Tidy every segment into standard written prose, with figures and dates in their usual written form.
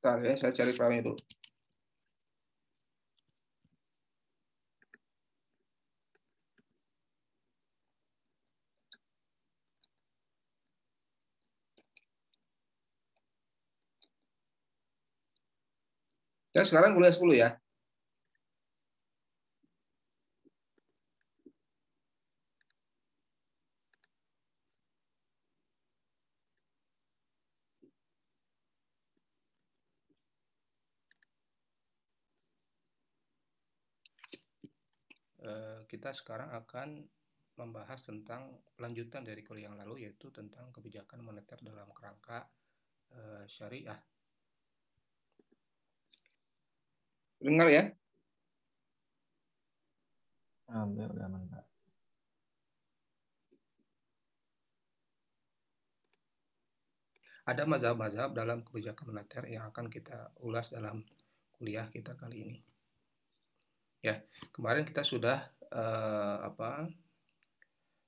Bentar ya, saya cari filenya dulu. Ya, sekarang kuliah 10 ya. Kita sekarang akan membahas tentang lanjutan dari kuliah yang lalu, yaitu tentang kebijakan moneter dalam kerangka syariah. Dengar ya? Udah mantap. Ada mazhab-mazhab dalam kebijakan moneter yang akan kita ulas dalam kuliah kita kali ini. Ya, kemarin kita sudah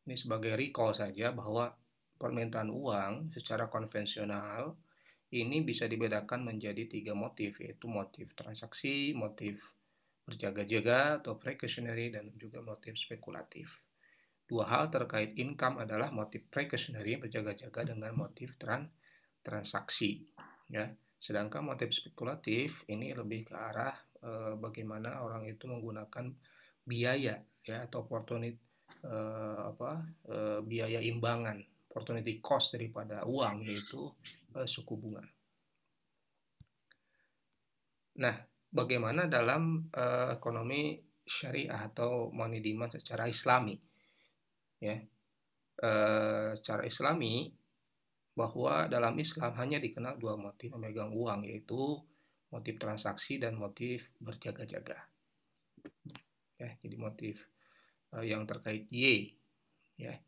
ini sebagai recall saja bahwa permintaan uang secara konvensional ini bisa dibedakan menjadi 3 motif, yaitu motif transaksi, motif berjaga-jaga atau precautionary, dan juga motif spekulatif. Dua hal terkait income adalah motif precautionary berjaga-jaga dengan motif transaksi. Ya. Sedangkan motif spekulatif ini lebih ke arah bagaimana orang itu menggunakan biaya ya atau opportunity biaya imbangan, opportunity cost daripada uang, yaitu suku bunga. Nah, bagaimana dalam ekonomi syariah atau money demand secara islami? Ya, secara islami bahwa dalam Islam hanya dikenal dua motif memegang uang, yaitu motif transaksi dan motif berjaga-jaga. Ya, jadi motif yang terkait Y. Ya.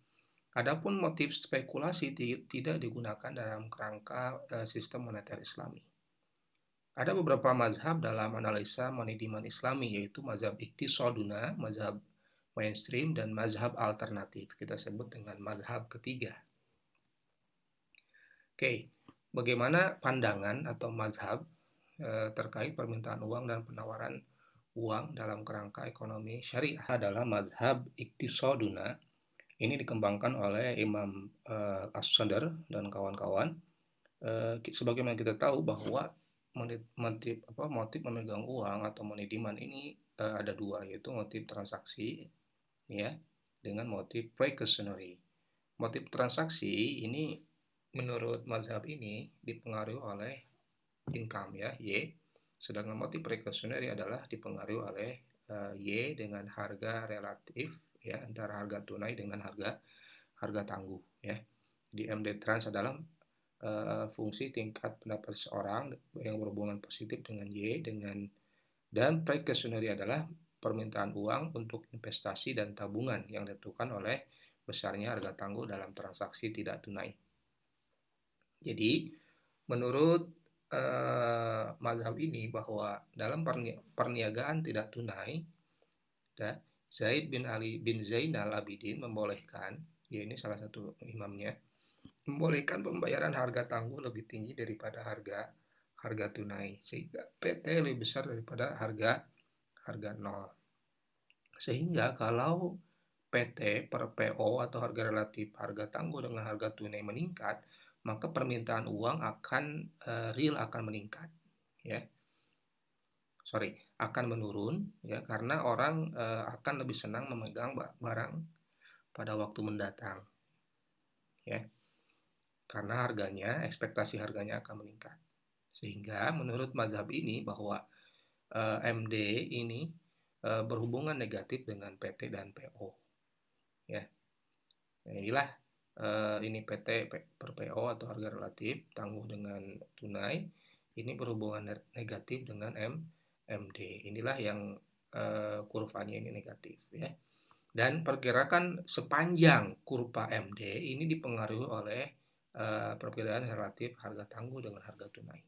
Adapun motif spekulasi tidak digunakan dalam kerangka sistem moneter Islami. Ada beberapa mazhab dalam analisa money demand Islami, yaitu mazhab iktisaduna, mazhab mainstream, dan mazhab alternatif. Kita sebut dengan mazhab ketiga. Oke, bagaimana pandangan atau mazhab terkait permintaan uang dan penawaran uang dalam kerangka ekonomi syariah? Adalah mazhab iktisaduna. Ini dikembangkan oleh Imam As-Sadr dan kawan-kawan. Sebagaimana kita tahu bahwa motif memegang uang atau money demand ini ada dua, yaitu motif transaksi ya dengan motif precautionary. Motif transaksi ini menurut mazhab ini dipengaruhi oleh income ya Y, sedangkan motif precautionary adalah dipengaruhi oleh Y dengan harga relatif ya antara harga tunai dengan harga tangguh ya. Di MD trans adalah fungsi tingkat pendapat seseorang yang berhubungan positif dengan Y, dan precautionary adalah permintaan uang untuk investasi dan tabungan yang ditentukan oleh besarnya harga tangguh dalam transaksi tidak tunai. Jadi menurut mazhab ini bahwa dalam perniagaan tidak tunai, Zaid bin Ali bin Zainal Abidin membolehkan, ya ini salah satu imamnya, membolehkan pembayaran harga tangguh lebih tinggi daripada harga tunai, sehingga PT lebih besar daripada harga nol. Sehingga kalau PT per PO atau harga relatif harga tangguh dengan harga tunai meningkat, maka permintaan uang akan real akan meningkat, ya. Akan menurun, ya, karena orang akan lebih senang memegang barang pada waktu mendatang, ya. Karena ekspektasi harganya akan meningkat. Sehingga menurut mazhab ini bahwa MD ini berhubungan negatif dengan PT dan PO. Ya. Nah, inilah ini PT per PO atau harga relatif tangguh dengan tunai ini berhubungan negatif dengan MD. Inilah yang kurvanya ini negatif ya. Dan pergerakan sepanjang kurva MD ini dipengaruhi oleh perbedaan relatif harga tangguh dengan harga tunai.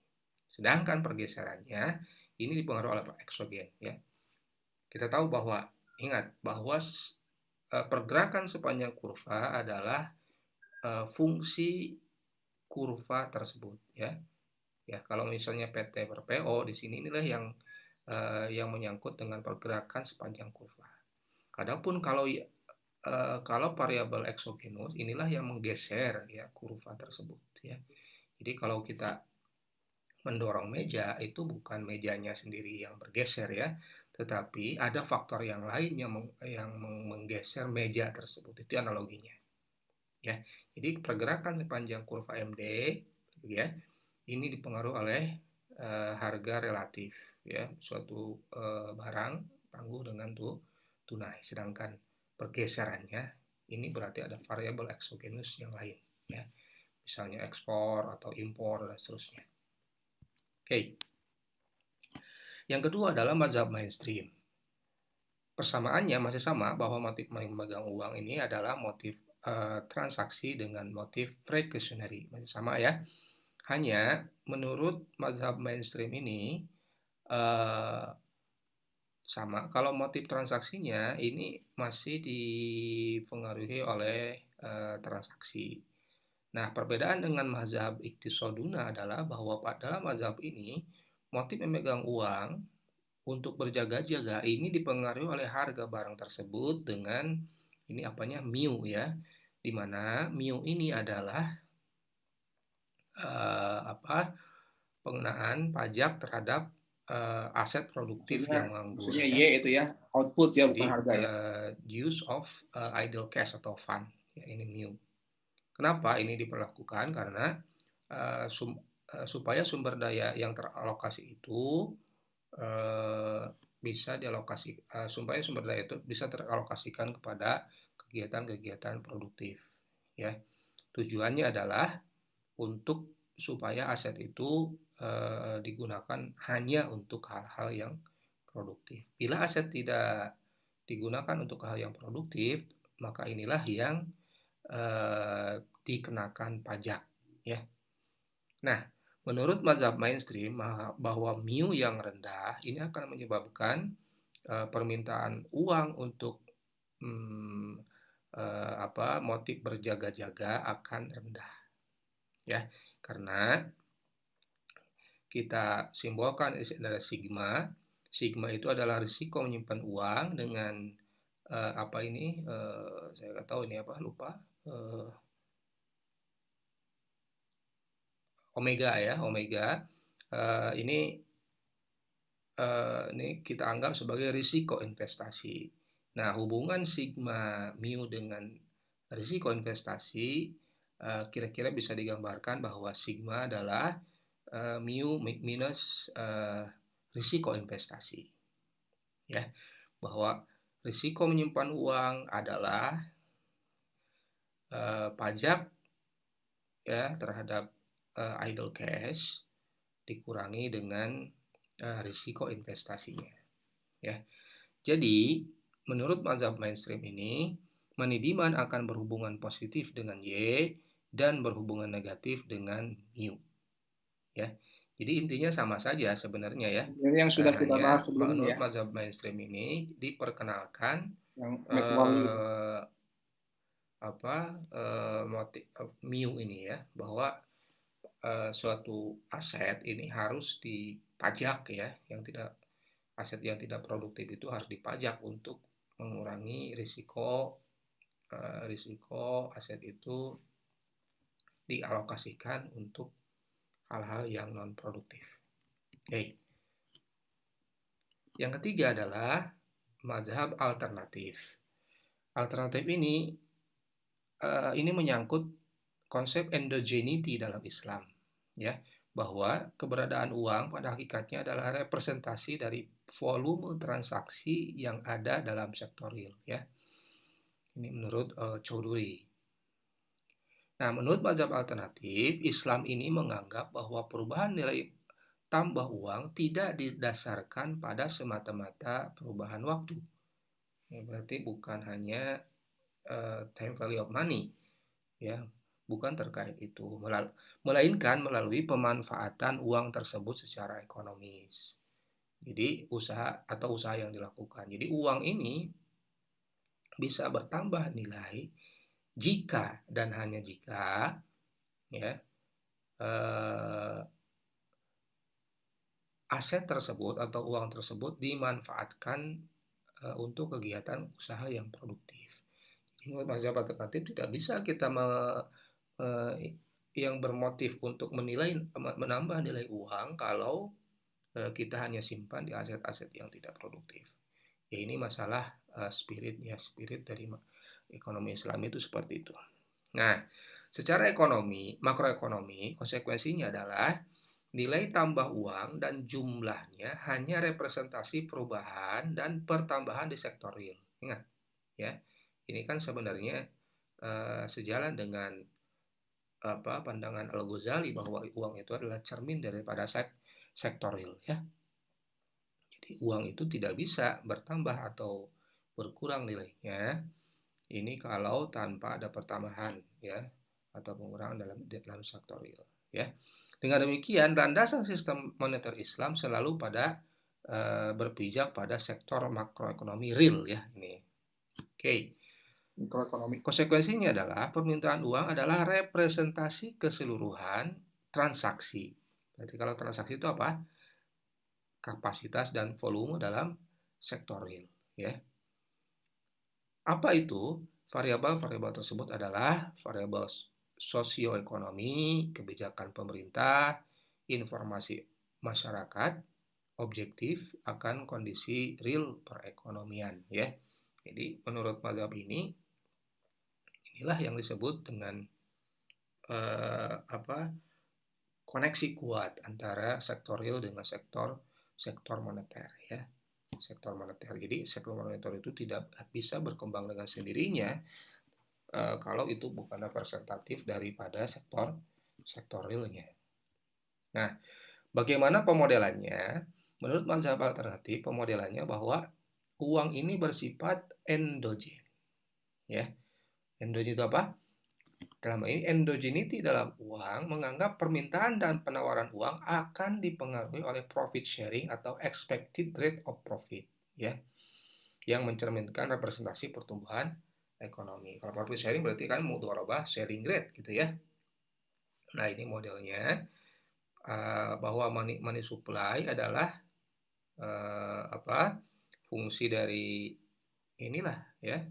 Sedangkan pergeserannya ini dipengaruhi oleh eksogen ya. Kita tahu bahwa pergerakan sepanjang kurva adalah fungsi kurva tersebut ya. Ya, kalau misalnya PT per PO di sini inilah yang menyangkut dengan pergerakan sepanjang kurva. Adapun kalau variabel eksogenus inilah yang menggeser ya kurva tersebut ya. Jadi kalau kita mendorong meja itu bukan mejanya sendiri yang bergeser ya, tetapi ada faktor yang lain yang menggeser meja tersebut. Itu analoginya ya. Jadi pergerakan sepanjang kurva MD ya, ini dipengaruhi oleh harga relatif ya, suatu barang tangguh dengan tunai, sedangkan pergeserannya ini berarti ada variabel eksogenus yang lain ya, misalnya ekspor atau impor dan seterusnya. Oke. Yang kedua adalah mazhab mainstream. Persamaannya masih sama bahwa motif memegang uang ini adalah motif transaksi dengan motif precautionary, masih sama ya. Hanya menurut mazhab mainstream ini sama. Kalau motif transaksinya ini masih dipengaruhi oleh transaksi. Nah, perbedaan dengan mazhab iktisoduna adalah bahwa pada mazhab ini motif memegang uang untuk berjaga-jaga ini dipengaruhi oleh harga barang tersebut dengan ini apanya mu ya, di mana mu ini adalah pengenaan pajak terhadap aset produktif yang menganggur Maksudnya ya. Y itu ya, output ya, bukan Jadi harga ya. use of idle cash atau fund ya, ini mu. Kenapa ini diperlakukan? Karena supaya sumber daya yang teralokasi itu bisa dialokasi supaya sumber daya itu bisa teralokasikan kepada kegiatan-kegiatan produktif ya. Tujuannya adalah untuk supaya aset itu digunakan hanya untuk hal-hal yang produktif. Bila aset tidak digunakan untuk hal yang produktif, maka inilah yang dikenakan pajak ya. Nah, menurut mazhab mainstream bahwa mu yang rendah ini akan menyebabkan permintaan uang untuk motif berjaga-jaga akan rendah ya, karena kita simbolkan adalah sigma. Sigma itu adalah risiko menyimpan uang dengan saya nggak tahu ini apa, lupa, omega ya, omega. Ini kita anggap sebagai risiko investasi. Nah, hubungan sigma mu dengan risiko investasi kira-kira bisa digambarkan bahwa sigma adalah mu minus risiko investasi. Ya, bahwa risiko menyimpan uang adalah pajak ya terhadap idle cash dikurangi dengan risiko investasinya ya. Jadi menurut mazhab mainstream ini money demand akan berhubungan positif dengan Y dan berhubungan negatif dengan mu ya. Jadi intinya sama saja sebenarnya ya. Yang sudah kita bahas sebelumnya menurut ya. mazhab mainstream ini diperkenalkan Yang McWally motif mu ini ya, bahwa suatu aset ini harus dipajak ya, aset yang tidak produktif itu harus dipajak untuk mengurangi risiko aset itu dialokasikan untuk hal-hal yang non produktif. Oke. Yang ketiga adalah mazhab alternatif. Alternatif ini menyangkut konsep endogeneity dalam Islam ya, bahwa keberadaan uang pada hakikatnya adalah representasi dari volume transaksi yang ada dalam sektor real ya. Ini menurut Choudhury. Nah, menurut mazhab alternatif, Islam ini menganggap bahwa perubahan nilai tambah uang tidak didasarkan pada semata-mata perubahan waktu. Ya, berarti bukan hanya time value of money ya, bukan terkait itu, melainkan melalui pemanfaatan uang tersebut secara ekonomis. Jadi usaha yang dilakukan. Jadi uang ini bisa bertambah nilai jika dan hanya jika ya aset tersebut atau uang tersebut dimanfaatkan untuk kegiatan usaha yang produktif. Menurut mazhab alternatif tidak bisa kita yang bermotif untuk menambah nilai uang kalau kita hanya simpan di aset-aset yang tidak produktif. Ya ini masalah spirit dari ekonomi Islam itu seperti itu. Nah, secara makroekonomi, konsekuensinya adalah nilai tambah uang dan jumlahnya hanya representasi perubahan dan pertambahan di sektor real. Ingat, ya, ini kan sebenarnya sejalan dengan pandangan Al-Ghazali bahwa uang itu adalah cermin daripada sektor real, ya. Jadi uang itu tidak bisa bertambah atau berkurang nilainya. Ini kalau tanpa ada pertambahan, ya, atau pengurangan dalam sektor real, ya. Dengan demikian, landasan sistem moneter Islam selalu berpijak pada sektor makroekonomi real, ya. Ini. Oke. Mikroekonomi. Konsekuensinya adalah permintaan uang adalah representasi keseluruhan transaksi. Berarti kalau transaksi itu apa? Kapasitas dan volume dalam sektor real, ya. Apa itu? Variabel-variabel tersebut adalah variabel sosioekonomi, kebijakan pemerintah, informasi masyarakat, objektif akan kondisi real perekonomian, ya. Jadi menurut mazhab inilah yang disebut dengan koneksi kuat antara sektor real dengan sektor moneter, ya. Sektor moneter. Jadi sektor moneter itu tidak bisa berkembang dengan sendirinya kalau itu bukan representatif daripada sektor realnya. Nah, bagaimana pemodelannya? Menurut mazhab alternatif, pemodelannya bahwa uang ini bersifat endogen. Ya, endogen itu apa? Dalam ini endogenity dalam uang menganggap permintaan dan penawaran uang akan dipengaruhi oleh profit sharing atau expected rate of profit, ya, yang mencerminkan representasi pertumbuhan ekonomi. Kalau profit sharing berarti kan mudharabah sharing rate gitu, ya. Nah, ini modelnya bahwa money supply adalah fungsi dari inilah, ya,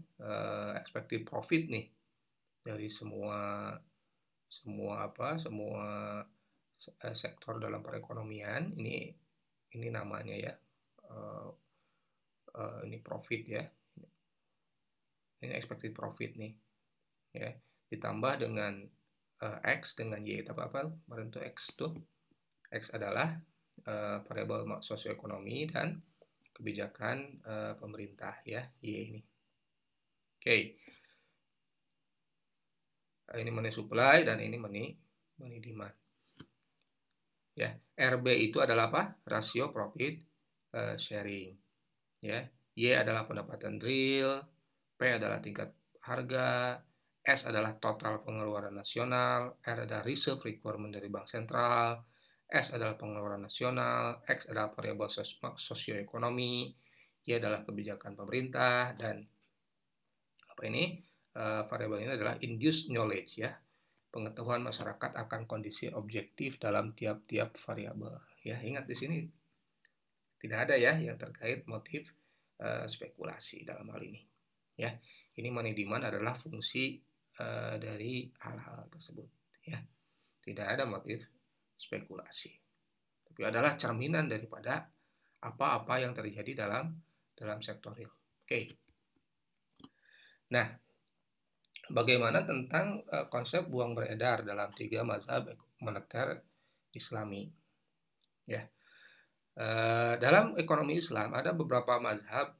expected profit nih dari semua sektor dalam perekonomian. Ini namanya, ya, ini profit, ya, ini expected profit nih, ya, ditambah dengan X dengan Y. Apa kemarin tuh X tuh, X adalah variabel sosioekonomi dan kebijakan pemerintah, ya, Y ini. Oke. Ini money supply dan ini money demand. Ya, RB itu adalah apa? Rasio profit sharing. Ya, Y adalah pendapatan real, P adalah tingkat harga, S adalah total pengeluaran nasional, R adalah reserve requirement dari bank sentral, S adalah pengeluaran nasional, X adalah variabel sosioekonomi, Y adalah kebijakan pemerintah, dan variabel ini adalah induced knowledge, ya, pengetahuan masyarakat akan kondisi objektif dalam tiap-tiap variabel. Ya, ingat di sini tidak ada, ya, yang terkait motif spekulasi dalam hal ini. Ya, ini money demand adalah fungsi dari hal-hal tersebut. Ya, tidak ada motif spekulasi, tapi adalah cerminan daripada apa-apa yang terjadi dalam sektor real. Oke. Nah, bagaimana tentang konsep uang beredar dalam 3 mazhab moneter Islami? Ya, dalam ekonomi Islam ada beberapa mazhab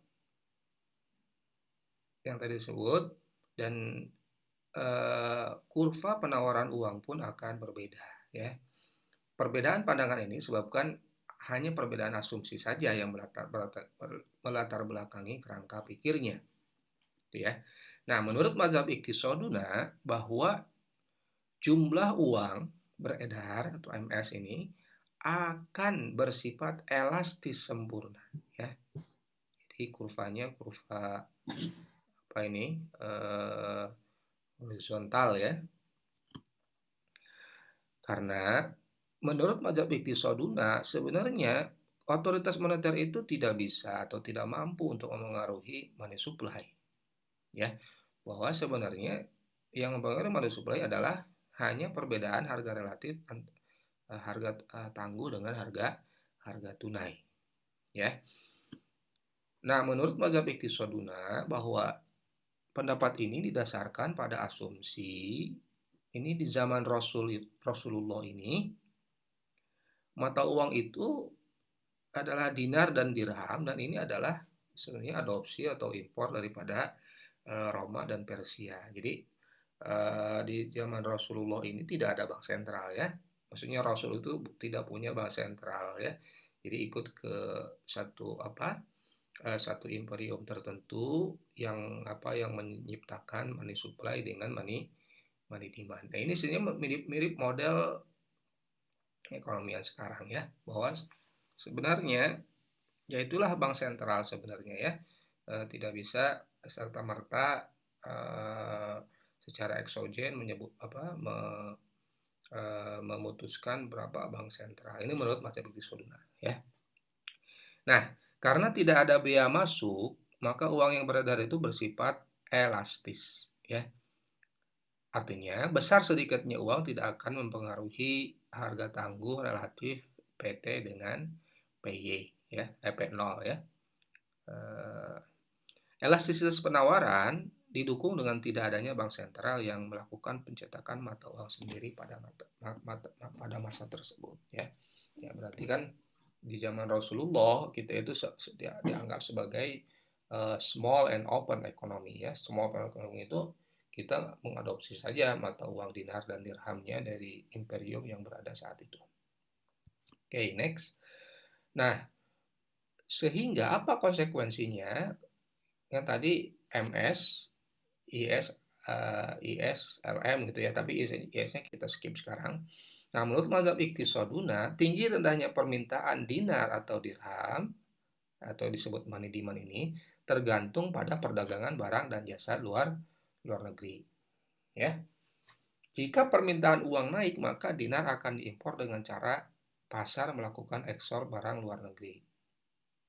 yang tadi disebut, dan kurva penawaran uang pun akan berbeda, ya. Perbedaan pandangan ini disebabkan hanya perbedaan asumsi saja yang melatar belakangi kerangka pikirnya, ya. Nah, menurut mazhab Iqtisaduna bahwa jumlah uang beredar atau MS ini akan bersifat elastis sempurna, ya. Jadi kurvanya kurva horizontal, ya. Karena menurut mazhab Iqtisaduna sebenarnya otoritas moneter itu tidak bisa atau tidak mampu untuk mempengaruhi money supply, ya. Bahwa sebenarnya yang mempengaruhi money supply adalah hanya perbedaan harga relatif harga tangguh dengan harga tunai, ya. Nah, menurut mazhab Iqtisaduna bahwa pendapat ini didasarkan pada asumsi ini di zaman Rasulullah ini mata uang itu adalah dinar dan dirham, dan ini adalah sebenarnya adopsi atau impor daripada Roma dan Persia. Jadi di zaman Rasulullah ini tidak ada bank sentral, ya. Maksudnya Rasul itu tidak punya bank sentral, ya. Jadi ikut ke satu imperium tertentu yang menciptakan money supply dengan money demand. Nah, ini sebenarnya mirip model ekonomi yang sekarang, ya, bahwa sebenarnya ya itulah bank sentral sebenarnya, ya. Tidak bisa serta merta secara eksogen memutuskan berapa bank sentral. Ini menurut mazhab Iqtisaduna, ya. Nah, karena tidak ada bea masuk, maka uang yang beredar itu bersifat elastis, ya. Artinya, besar sedikitnya uang tidak akan mempengaruhi harga tangguh relatif PT dengan PY, ya, P0, ya. Elastisitas penawaran didukung dengan tidak adanya bank sentral yang melakukan pencetakan mata uang sendiri pada masa tersebut, ya. Ya, berarti kan di zaman Rasulullah kita itu dianggap sebagai small and open economy, ya. Small and open economy itu kita mengadopsi saja mata uang dinar dan dirhamnya dari imperium yang berada saat itu. Oke, next. Nah, sehingga apa konsekuensinya? Yang tadi MS, IS, LM gitu, ya, tapi IS-nya kita skip sekarang. Nah, menurut mazhab Iqtisaduna, tinggi rendahnya permintaan dinar atau dirham atau disebut money demand ini tergantung pada perdagangan barang dan jasa luar negeri, ya. Jika permintaan uang naik, maka dinar akan diimpor dengan cara pasar melakukan ekspor barang luar negeri,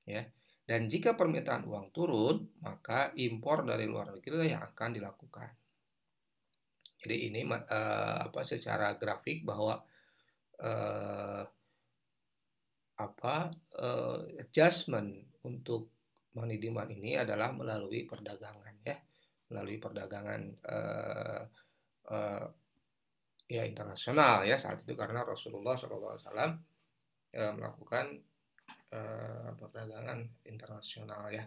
ya. Dan jika permintaan uang turun, maka impor dari luar negeri yang akan dilakukan. Jadi ini secara grafik bahwa adjustment untuk money demand ini adalah melalui perdagangan, ya, melalui perdagangan ya internasional, ya, saat itu karena Rasulullah SAW melakukan perdagangan internasional, ya.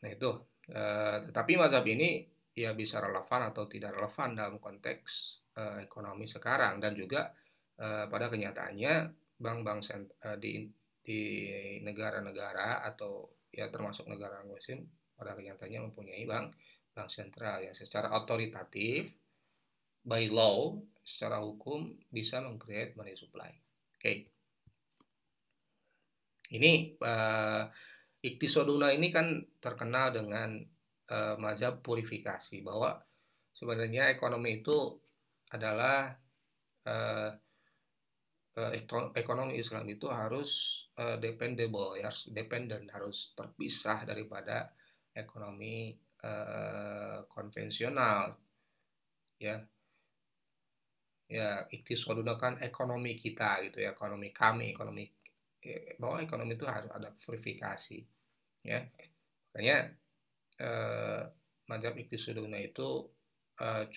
Nah, itu. Tetapi mazhab ini ya bisa relevan atau tidak relevan dalam konteks ekonomi sekarang, dan juga pada kenyataannya bank-bank di negara-negara atau ya termasuk negara muslim pada kenyataannya mempunyai bank sentral yang secara otoritatif by law, secara hukum bisa meng-create money supply. Oke. Ini Iqtisaduna ini kan terkenal dengan mazhab purifikasi, bahwa sebenarnya ekonomi itu adalah ekonomi Islam itu harus dependable, ya, harus dependent, harus terpisah daripada ekonomi konvensional, ya. Ya, Iqtisaduna kan ekonomi kita gitu, ya, ekonomi kami, bahwa ekonomi itu harus ada purifikasi, ya. Makanya mazhab Iqtisaduna itu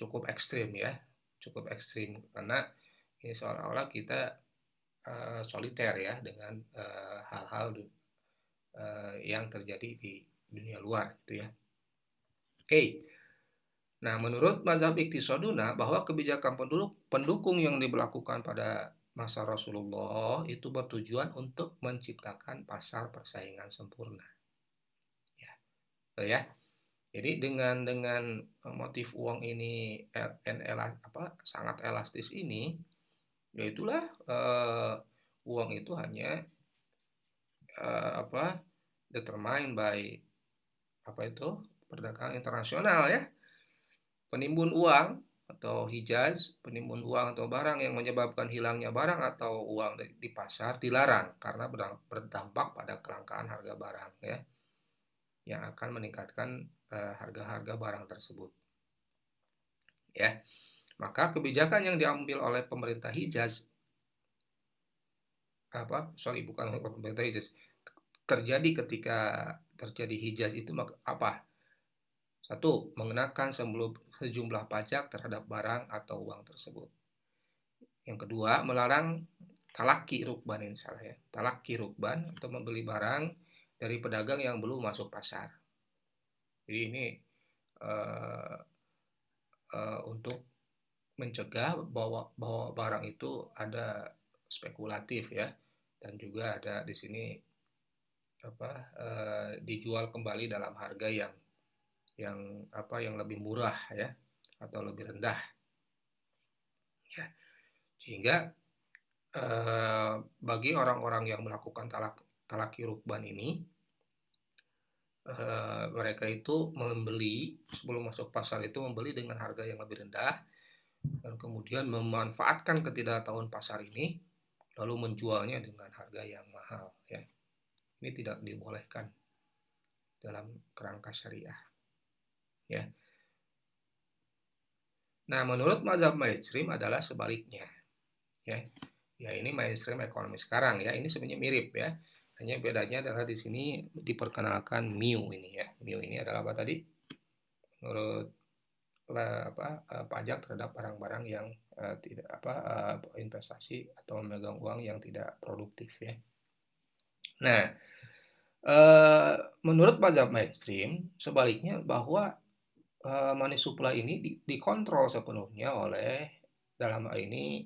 cukup ekstrim, ya, cukup ekstrim, karena ini seolah-olah kita soliter, ya, dengan hal-hal yang terjadi di dunia luar, gitu, ya. Oke. Nah, menurut mazhab Iqtisaduna bahwa kebijakan pendukung yang diberlakukan pada masa Rasulullah itu bertujuan untuk menciptakan pasar persaingan sempurna, ya. Ya. Jadi dengan motif uang ini sangat elastis ini, yaitulah uang itu hanya determined by perdagangan internasional, ya. Penimbun uang atau Hijaz, penimbun uang atau barang yang menyebabkan hilangnya barang atau uang di pasar dilarang karena berdampak pada kelangkaan harga barang, ya, yang akan meningkatkan harga-harga barang tersebut. Ya, maka kebijakan yang diambil oleh pemerintah Hijaz, bukan pemerintah Hijaz, terjadi ketika terjadi Hijaz itu apa? Satu, mengenakan sejumlah pajak terhadap barang atau uang tersebut. Yang kedua, melarang talaki rukban, ini salah ya. Talaki rukban atau membeli barang dari pedagang yang belum masuk pasar. Jadi ini untuk mencegah bahwa barang itu ada spekulatif, ya, dan juga ada di sini dijual kembali dalam harga yang lebih murah, ya, atau lebih rendah, ya, sehingga bagi orang-orang yang melakukan talaki rukban ini, mereka itu membeli sebelum masuk pasar itu membeli dengan harga yang lebih rendah dan kemudian memanfaatkan ketidaktahuan pasar ini lalu menjualnya dengan harga yang mahal, ya. Ini tidak dibolehkan dalam kerangka syariah, ya. Nah, menurut mazhab mainstream adalah sebaliknya, ya. Ya, ini mainstream ekonomi sekarang, ya. Ini sebenarnya mirip, ya. Hanya bedanya adalah di sini diperkenalkan MIU ini, ya. MIU ini adalah apa tadi? Menurut pajak terhadap barang-barang yang tidak investasi atau memegang uang yang tidak produktif, ya. Nah, menurut mazhab mainstream sebaliknya bahwa money supply ini dikontrol sepenuhnya oleh dalam hal ini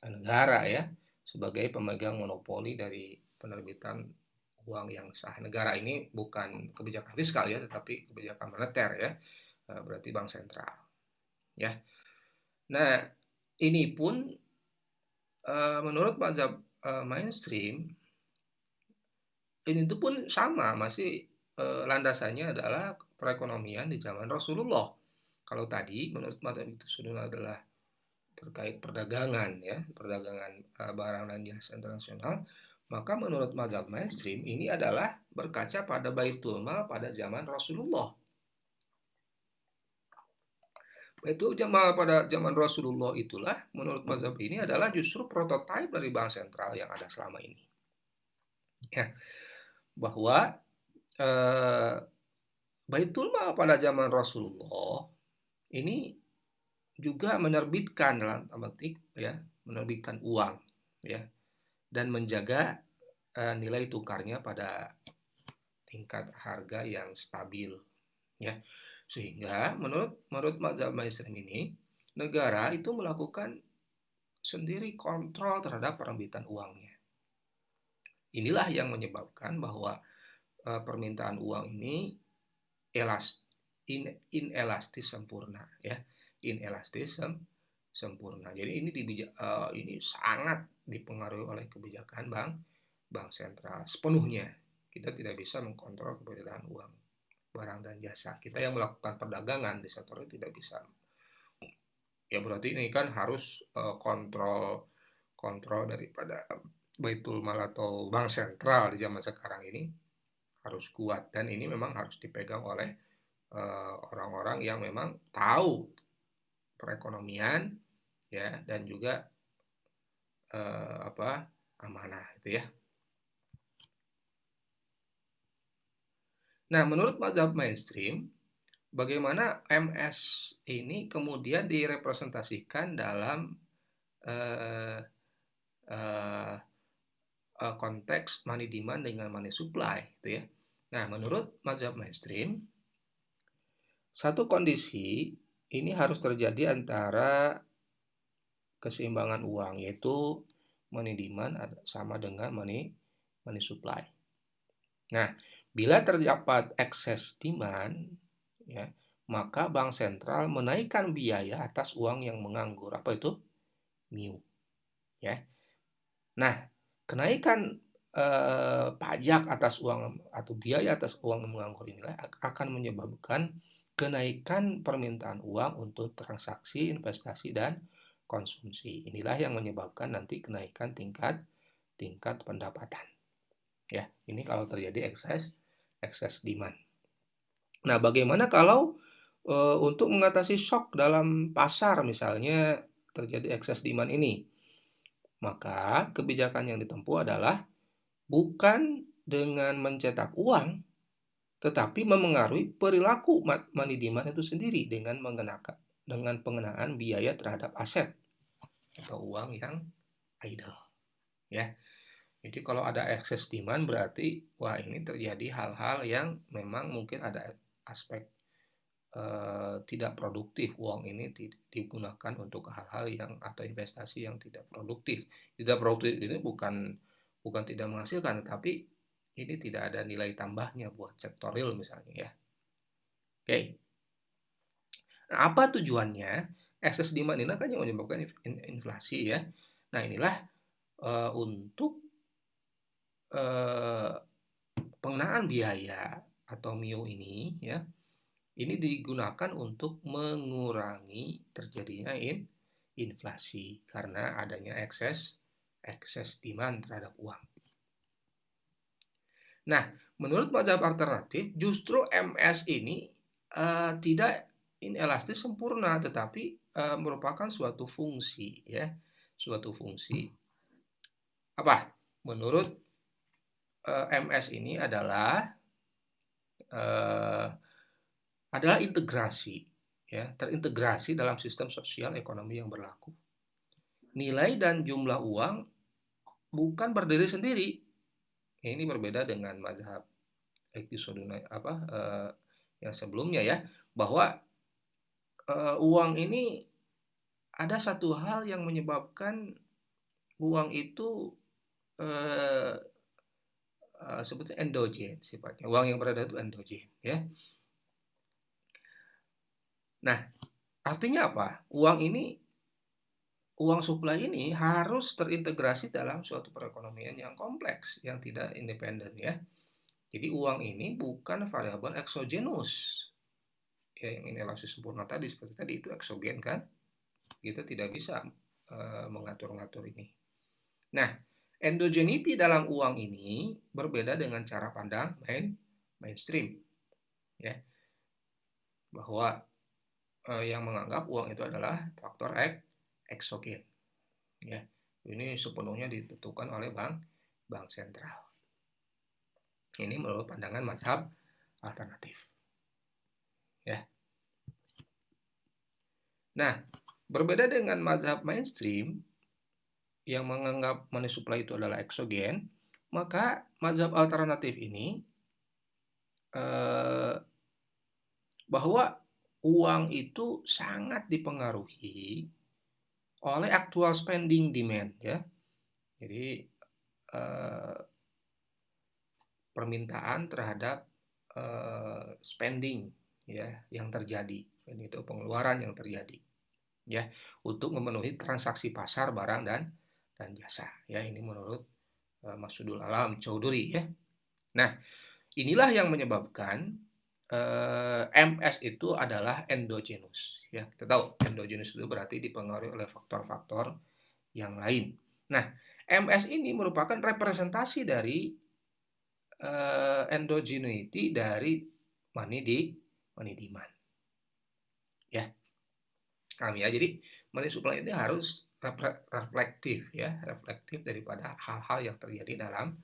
negara, ya, sebagai pemegang monopoli dari penerbitan uang yang sah. Negara ini bukan kebijakan fiskal, ya, tetapi kebijakan moneter, ya, berarti bank sentral, ya. Nah, ini pun menurut mazhab mainstream ini itu pun sama, masih landasannya adalah perekonomian di zaman Rasulullah. Kalau tadi menurut mazhab itu sudah adalah terkait perdagangan, ya, perdagangan barang dan jasa internasional, maka menurut mazhab mainstream ini adalah berkaca pada Baitul Mal pada zaman Rasulullah. Baitul Mal pada zaman Rasulullah itulah menurut mazhab ini adalah justru prototipe dari bank sentral yang ada selama ini, ya, bahwa Baitul Mal pada zaman Rasulullah ini juga menerbitkan dalam tanda petik, ya, menerbitkan uang, ya, dan menjaga nilai tukarnya pada tingkat harga yang stabil, ya, sehingga menurut mazhab mainstream ini negara itu melakukan sendiri kontrol terhadap penerbitan uangnya. Inilah yang menyebabkan bahwa permintaan uang ini inelastis sempurna, ya, inelastis sempurna. Jadi ini sangat dipengaruhi oleh kebijakan bank sentral sepenuhnya. Kita tidak bisa mengkontrol peredaran uang, barang dan jasa. Kita yang melakukan perdagangan di sektor itu tidak bisa. Ya, berarti ini kan harus kontrol daripada Baitul Mal atau bank sentral di zaman sekarang ini harus kuat, dan ini memang harus dipegang oleh orang-orang yang memang tahu perekonomian, ya, dan juga amanah, itu, ya. Nah, menurut mazhab mainstream, bagaimana MS ini kemudian direpresentasikan dalam konteks money demand dengan money supply, gitu, ya. Nah, menurut mazhab mainstream, satu kondisi ini harus terjadi antara keseimbangan uang, yaitu money demand sama dengan money supply. Nah, bila terdapat excess demand, ya, maka bank sentral menaikkan biaya atas uang yang menganggur. Apa itu? MIU, ya. Nah, kenaikan pajak atas uang atau biaya atas uang yang menganggur inilah akan menyebabkan kenaikan permintaan uang untuk transaksi, investasi, dan konsumsi. Inilah yang menyebabkan nanti kenaikan tingkat pendapatan. Ya, ini kalau terjadi excess demand. Nah, bagaimana kalau untuk mengatasi shock dalam pasar, misalnya terjadi excess demand ini? Maka kebijakan yang ditempuh adalah bukan dengan mencetak uang, tetapi memengaruhi perilaku money demand itu sendiri dengan pengenaan biaya terhadap aset atau uang yang idle. Ya, jadi kalau ada excess demand berarti wah ini terjadi hal-hal yang memang mungkin ada aspek tidak produktif. Uang ini digunakan untuk hal-hal yang atau investasi yang tidak produktif. Tidak produktif ini bukan tidak menghasilkan, tetapi ini tidak ada nilai tambahnya buat sektor real misalnya ya. Oke. Nah, apa tujuannya? Excess demand ini kan yang menyebabkan inflasi ya. Nah, inilah untuk pengenaan biaya atau MIO ini ya. Ini digunakan untuk mengurangi terjadinya inflasi karena adanya excess demand terhadap uang. Nah, menurut mazhab alternatif justru MS ini tidak inelastis sempurna, tetapi merupakan suatu fungsi ya, suatu fungsi apa? Menurut MS ini adalah integrasi ya, terintegrasi dalam sistem sosial ekonomi yang berlaku. Nilai dan jumlah uang bukan berdiri sendiri. Ini berbeda dengan mazhab Iqtisoduna yang sebelumnya ya, bahwa uang ini ada satu hal yang menyebabkan uang itu sebutnya endogen sifatnya. Uang yang berada itu endogen ya. Nah, artinya apa? Uang supply ini harus terintegrasi dalam suatu perekonomian yang kompleks, yang tidak independen ya. Jadi uang ini bukan variabel eksogenus. Ya, yang inelastis sempurna tadi seperti tadi itu eksogen kan? Kita tidak bisa mengatur-ngatur ini. Nah, endogenity dalam uang ini berbeda dengan cara pandang mainstream. Ya. Bahwa yang menganggap uang itu adalah faktor eksogen. Ya, ini sepenuhnya ditentukan oleh bank sentral. Ini menurut pandangan mazhab alternatif. Ya. Nah, berbeda dengan mazhab mainstream yang menganggap money supply itu adalah eksogen, maka mazhab alternatif ini bahwa uang itu sangat dipengaruhi oleh actual spending demand ya. Jadi permintaan terhadap spending ya yang terjadi, ini itu pengeluaran yang terjadi ya untuk memenuhi transaksi pasar barang dan jasa ya. Ini menurut Masudul Alam Choudhury ya. Nah, inilah yang menyebabkan MS itu adalah endogenous ya. Kita tahu endogenous itu berarti dipengaruhi oleh faktor-faktor yang lain. Nah, MS ini merupakan representasi dari endogeneity dari money demand. Ya. Ya, jadi money supply ini harus reflektif ya, reflektif daripada hal-hal yang terjadi dalam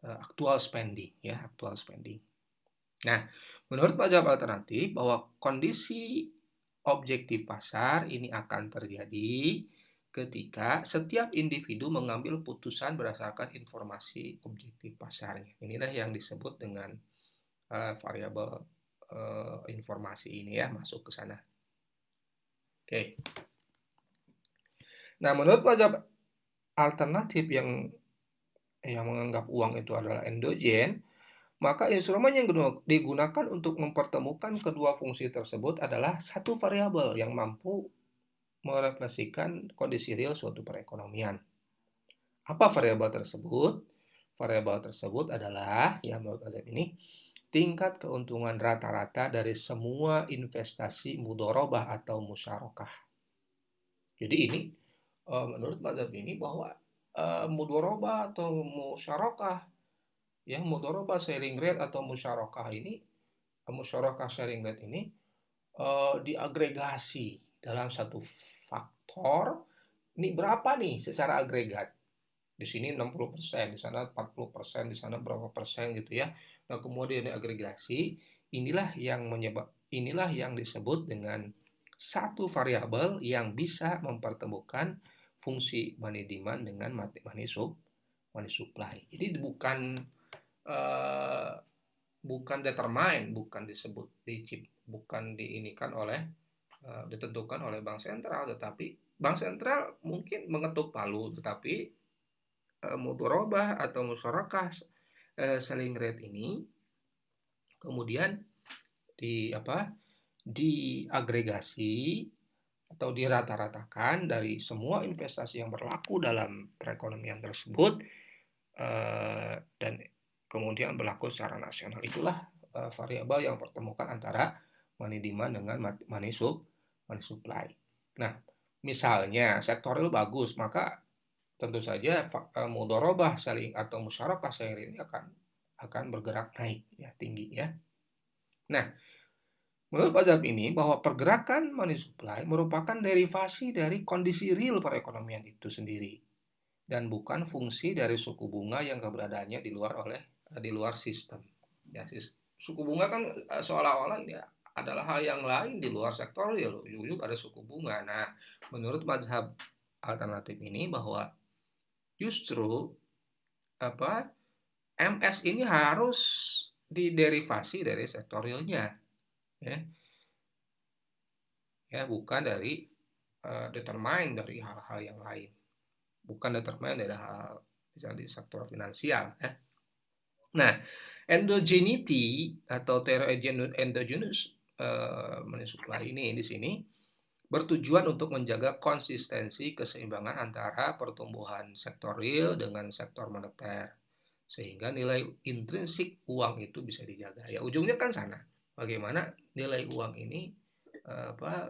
actual spending ya, actual spending. Nah, menurut mazhab alternatif bahwa kondisi objektif pasar ini akan terjadi ketika setiap individu mengambil putusan berdasarkan informasi objektif pasarnya. Inilah yang disebut dengan variabel informasi ini ya, masuk ke sana. Oke. Nah, menurut mazhab alternatif yang menganggap uang itu adalah endogen, maka instrumen yang digunakan untuk mempertemukan kedua fungsi tersebut adalah satu variabel yang mampu merefleksikan kondisi real suatu perekonomian. Apa variabel tersebut? Variabel tersebut adalah, ya menurut mazhab ini, tingkat keuntungan rata-rata dari semua investasi mudharabah atau musyarakah. Jadi ini menurut mazhab ini bahwa mudharabah atau musyarakah, ya mudharabah sharing rate atau musyarakah ini, musyarakah sharing rate ini diagregasi dalam satu faktor. Ini berapa nih secara agregat? Di sini 60%, di sana 40%, di sana berapa persen gitu ya. Nah, kemudian diagregasi, inilah yang disebut dengan satu variabel yang bisa mempertemukan fungsi money demand dengan money supply. Jadi eh, bukan determine, bukan disebut bukan diinikan oleh ditentukan oleh bank sentral, tetapi bank sentral mungkin mengetuk palu, tetapi mudharabah atau musyarakah selling rate ini kemudian diagregasi atau dirata-ratakan dari semua investasi yang berlaku dalam perekonomian tersebut dan kemudian berlaku secara nasional. Itulah variabel yang pertemukan antara money demand dengan money supply. Nah, misalnya sektor real bagus, maka tentu saja mudharabah saling atau musyarakah sharing ini akan bergerak naik ya, tinggi ya. Nah, menurut mazhab ini bahwa pergerakan money supply merupakan derivasi dari kondisi real perekonomian itu sendiri dan bukan fungsi dari suku bunga yang keberadaannya di luar sistem. Ya, suku bunga kan seolah-olah ini adalah hal yang lain di luar sektor real. Ujung-ujung ada suku bunga. Nah, menurut mazhab alternatif ini bahwa justru MS ini harus diderivasi dari sektor realnya, ya bukan dari determine dari hal-hal yang lain, bukan determine dari hal misalnya di sektor finansial. Nah, endogeneity atau teori endogenous money supply ini di sini bertujuan untuk menjaga konsistensi keseimbangan antara pertumbuhan sektor real dengan sektor moneter, sehingga nilai intrinsik uang itu bisa dijaga. Ya ujungnya kan sana. Bagaimana nilai uang ini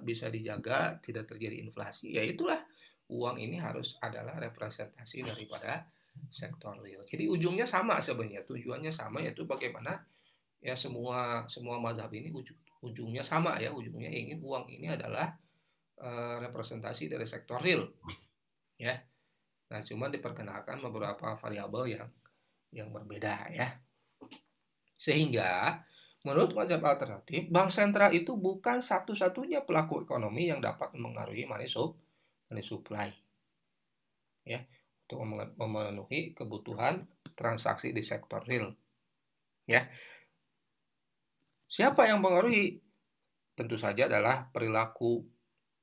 bisa dijaga, tidak terjadi inflasi. Ya itulah, uang ini harus adalah representasi daripada sektor real. Jadi ujungnya sama sebenarnya, tujuannya sama, yaitu bagaimana ya semua mazhab ini ujungnya sama ya, ujungnya ingin uang ini adalah representasi dari sektor real, ya. Nah, cuma diperkenalkan beberapa variabel yang berbeda ya. Sehingga menurut mazhab alternatif, bank sentral itu bukan satu-satunya pelaku ekonomi yang dapat mengaruhi money supply, ya, untuk memenuhi kebutuhan transaksi di sektor real, ya. Siapa yang mengaruhi? Tentu saja adalah perilaku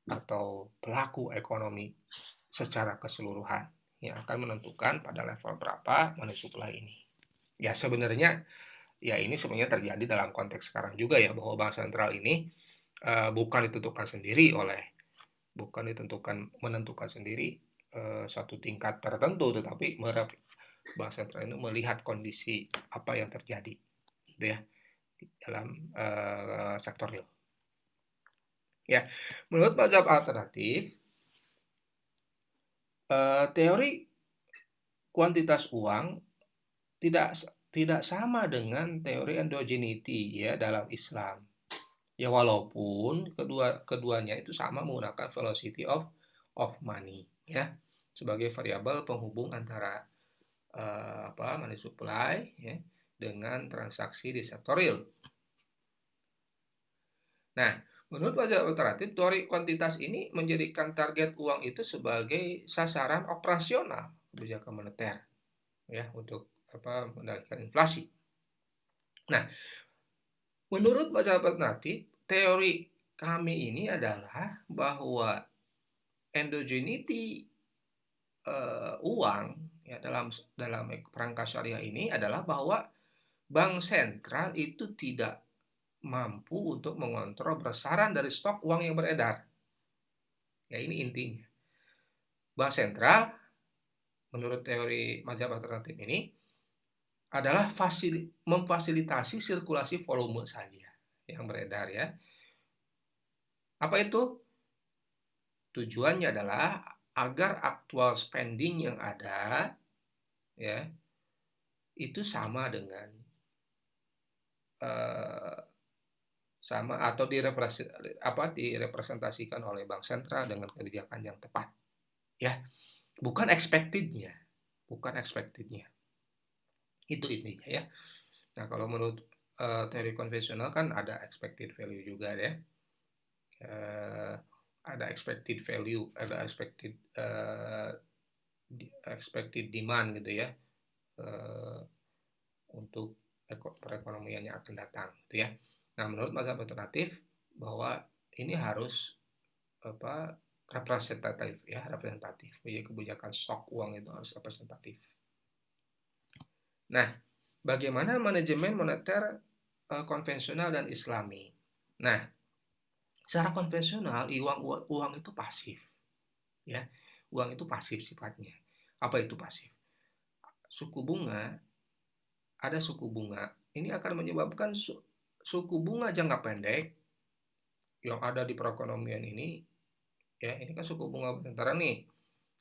atau pelaku ekonomi secara keseluruhan yang akan menentukan pada level berapa money supply ini. Ya sebenarnya ya ini sebenarnya terjadi dalam konteks sekarang juga ya, bahwa bank sentral ini bukan menentukan sendiri satu tingkat tertentu, tetapi bank sentral ini melihat kondisi apa yang terjadi gitu ya dalam sektor real. Ya, menurut mazhab alternatif, teori kuantitas uang tidak sama dengan teori endogeneity ya dalam Islam. Ya walaupun keduanya itu sama menggunakan velocity of money ya sebagai variabel penghubung antara money supply ya dengan transaksi di sektor real. Nah, menurut mazhab alternatif, teori kuantitas ini menjadikan target uang itu sebagai sasaran operasional kebijakan moneter, ya, untuk mengendalikan inflasi. Nah, menurut mazhab alternatif, teori kami ini adalah bahwa endogeneity uang ya dalam kerangka syariah ini adalah bahwa bank sentral itu tidak mampu untuk mengontrol besaran dari stok uang yang beredar. Ya ini intinya. Bank sentral menurut teori mazhab alternatif ini adalah memfasilitasi sirkulasi volume saja yang beredar ya. Apa itu? Tujuannya adalah agar aktual spending yang ada ya itu sama dengan sama atau direpresentasikan oleh bank sentral dengan kebijakan yang tepat ya, bukan expected-nya itu intinya ya. Nah, kalau menurut teori konvensional kan ada expected value juga ya, ada expected value, ada expected demand gitu ya, untuk perekonomian yang akan datang gitu ya. Nah, menurut mazhab alternatif bahwa ini harus representatif. Jadi kebijakan stok uang itu harus representatif. Nah, bagaimana manajemen moneter konvensional dan Islami? Nah, secara konvensional uang itu pasif, ya. Uang itu pasif sifatnya. Apa itu pasif? Ada suku bunga. Ini akan menyebabkan suku bunga jangka pendek yang ada di perekonomian ini, ya. Ini kan suku bunga sementara nih.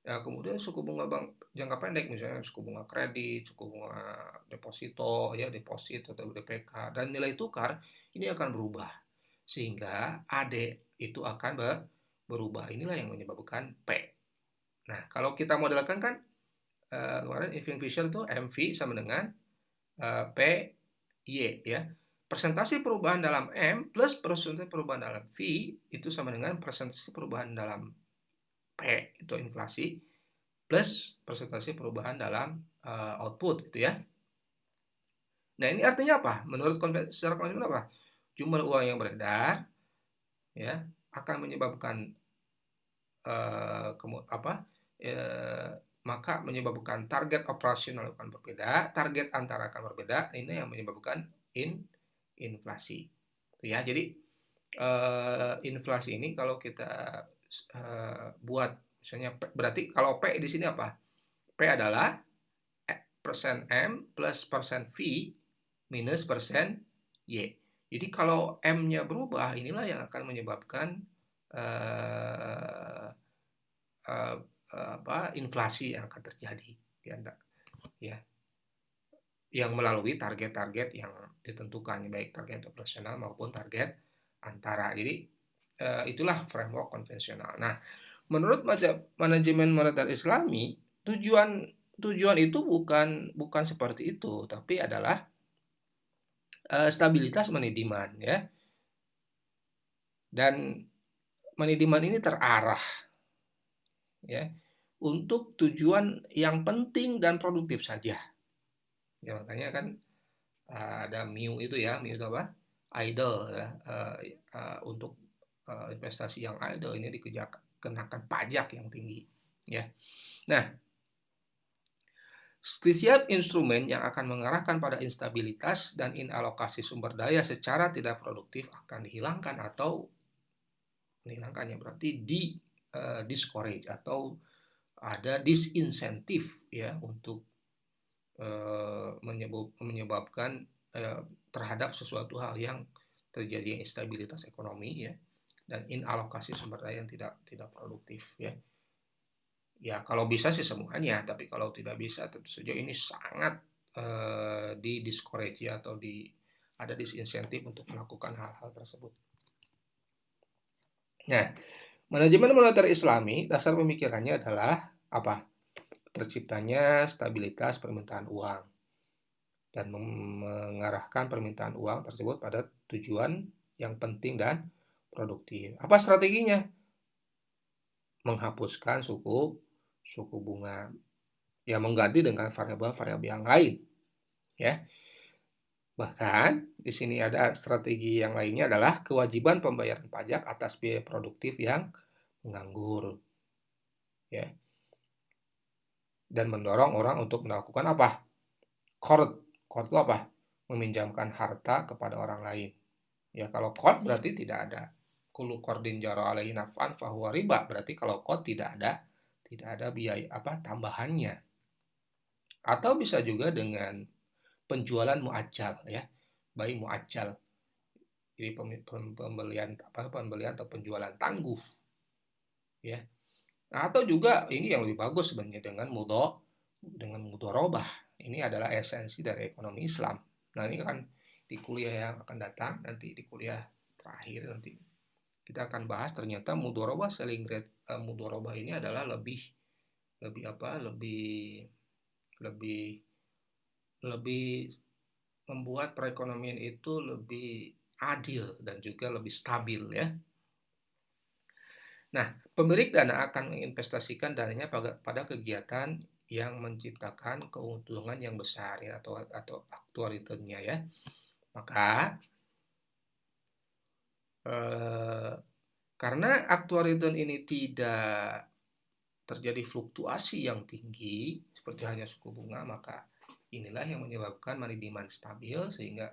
Ya, kemudian suku bunga bank jangka pendek, misalnya suku bunga kredit, suku bunga deposito, ya deposit atau DPK, dan nilai tukar ini akan berubah sehingga AD itu akan berubah. Inilah yang menyebabkan P. Nah, kalau kita modelkan kan kemarin Irving Fisher itu MV sama dengan P Y ya. Persentase perubahan dalam M plus persentase perubahan dalam V itu sama dengan persentase perubahan dalam P itu inflasi plus persentase perubahan dalam output gitu ya. Nah, ini artinya apa? Menurut secara konvensional apa? Jumlah uang yang beredar ya akan menyebabkan maka menyebabkan target operasional akan berbeda, target antara akan berbeda. Ini yang menyebabkan inflasi. Ya, jadi inflasi ini kalau kita buat misalnya berarti kalau P di sini apa? P adalah persen M plus persen V minus persen Y. Jadi kalau M-nya berubah, inilah yang akan menyebabkan inflasi yang akan terjadi ya, yang melalui target-target yang ditentukan, baik target operasional maupun target antara. Jadi itulah framework konvensional. Nah, menurut manajemen moneter Islami, tujuan itu bukan seperti itu, tapi adalah stabilitas money demand ya. Dan money demand ini terarah ya untuk tujuan yang penting dan produktif saja. Ya, makanya kan ada MIU itu ya, MIU itu apa? Idle ya. Untuk investasi yang idle ini dikenakan pajak yang tinggi ya. Nah, setiap instrumen yang akan mengarahkan pada instabilitas dan inalokasi sumber daya secara tidak produktif akan dihilangkan atau menghilangkannya berarti discourage atau ada disinsentif ya untuk menyebabkan terhadap sesuatu hal yang terjadi instabilitas ekonomi ya dan inalokasi sumber daya yang tidak produktif ya. Ya, kalau bisa sih semuanya, tapi kalau tidak bisa tentu saja ini sangat di discourage ya, atau ada disinsentif untuk melakukan hal-hal tersebut. Nah, manajemen moneter Islami dasar pemikirannya adalah apa? Terciptanya stabilitas permintaan uang dan mengarahkan permintaan uang tersebut pada tujuan yang penting dan produktif. Apa strateginya? Menghapuskan suku bunga, ya mengganti dengan variabel-variabel yang lain ya. Bahkan di sini ada strategi yang lainnya adalah kewajiban pembayaran pajak atas biaya produktif yang menganggur ya, dan mendorong orang untuk melakukan apa? Qard itu apa? Meminjamkan harta kepada orang lain ya. Kalau qard berarti tidak ada kullu qardin jara alaihi naf'an fahuwa riba, berarti kalau qard tidak ada biaya tambahannya. Atau bisa juga dengan penjualan muajjal ya, baik muajjal. Jadi pembelian atau penjualan tangguh ya. Atau juga ini yang lebih bagus sebenarnya dengan mudharabah. Ini adalah esensi dari ekonomi Islam. Nah, ini kan di kuliah yang akan datang, nanti di kuliah terakhir nanti kita akan bahas ternyata mudharabah selling rate, mudharabah ini adalah lebih membuat perekonomian itu lebih adil dan juga lebih stabil ya. Nah, pemilik dana akan menginvestasikan dananya pada kegiatan yang menciptakan keuntungan yang besar ya, atau actual return-nya ya. Maka karena actual return ini tidak terjadi fluktuasi yang tinggi seperti hanya suku bunga, maka inilah yang menyebabkan money demand stabil sehingga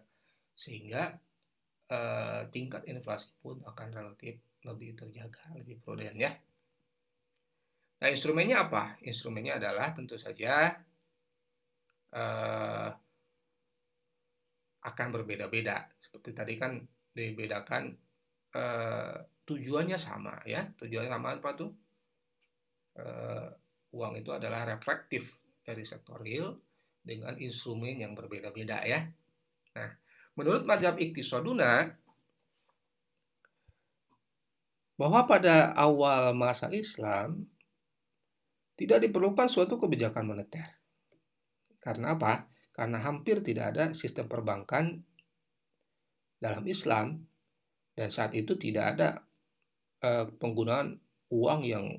tingkat inflasi pun akan relatif lebih terjaga, lebih prudent ya. Nah, instrumennya apa? Instrumennya adalah tentu saja akan berbeda-beda. Seperti tadi kan dibedakan, tujuannya sama ya. Tujuannya sama apa tuh? Uang itu adalah reflektif dari sektor real dengan instrumen yang berbeda-beda ya. Nah, menurut mazhab Iqtisaduna, bahwa pada awal masa Islam tidak diperlukan suatu kebijakan moneter. Karena apa? Karena hampir tidak ada sistem perbankan dalam Islam dan saat itu tidak ada penggunaan uang yang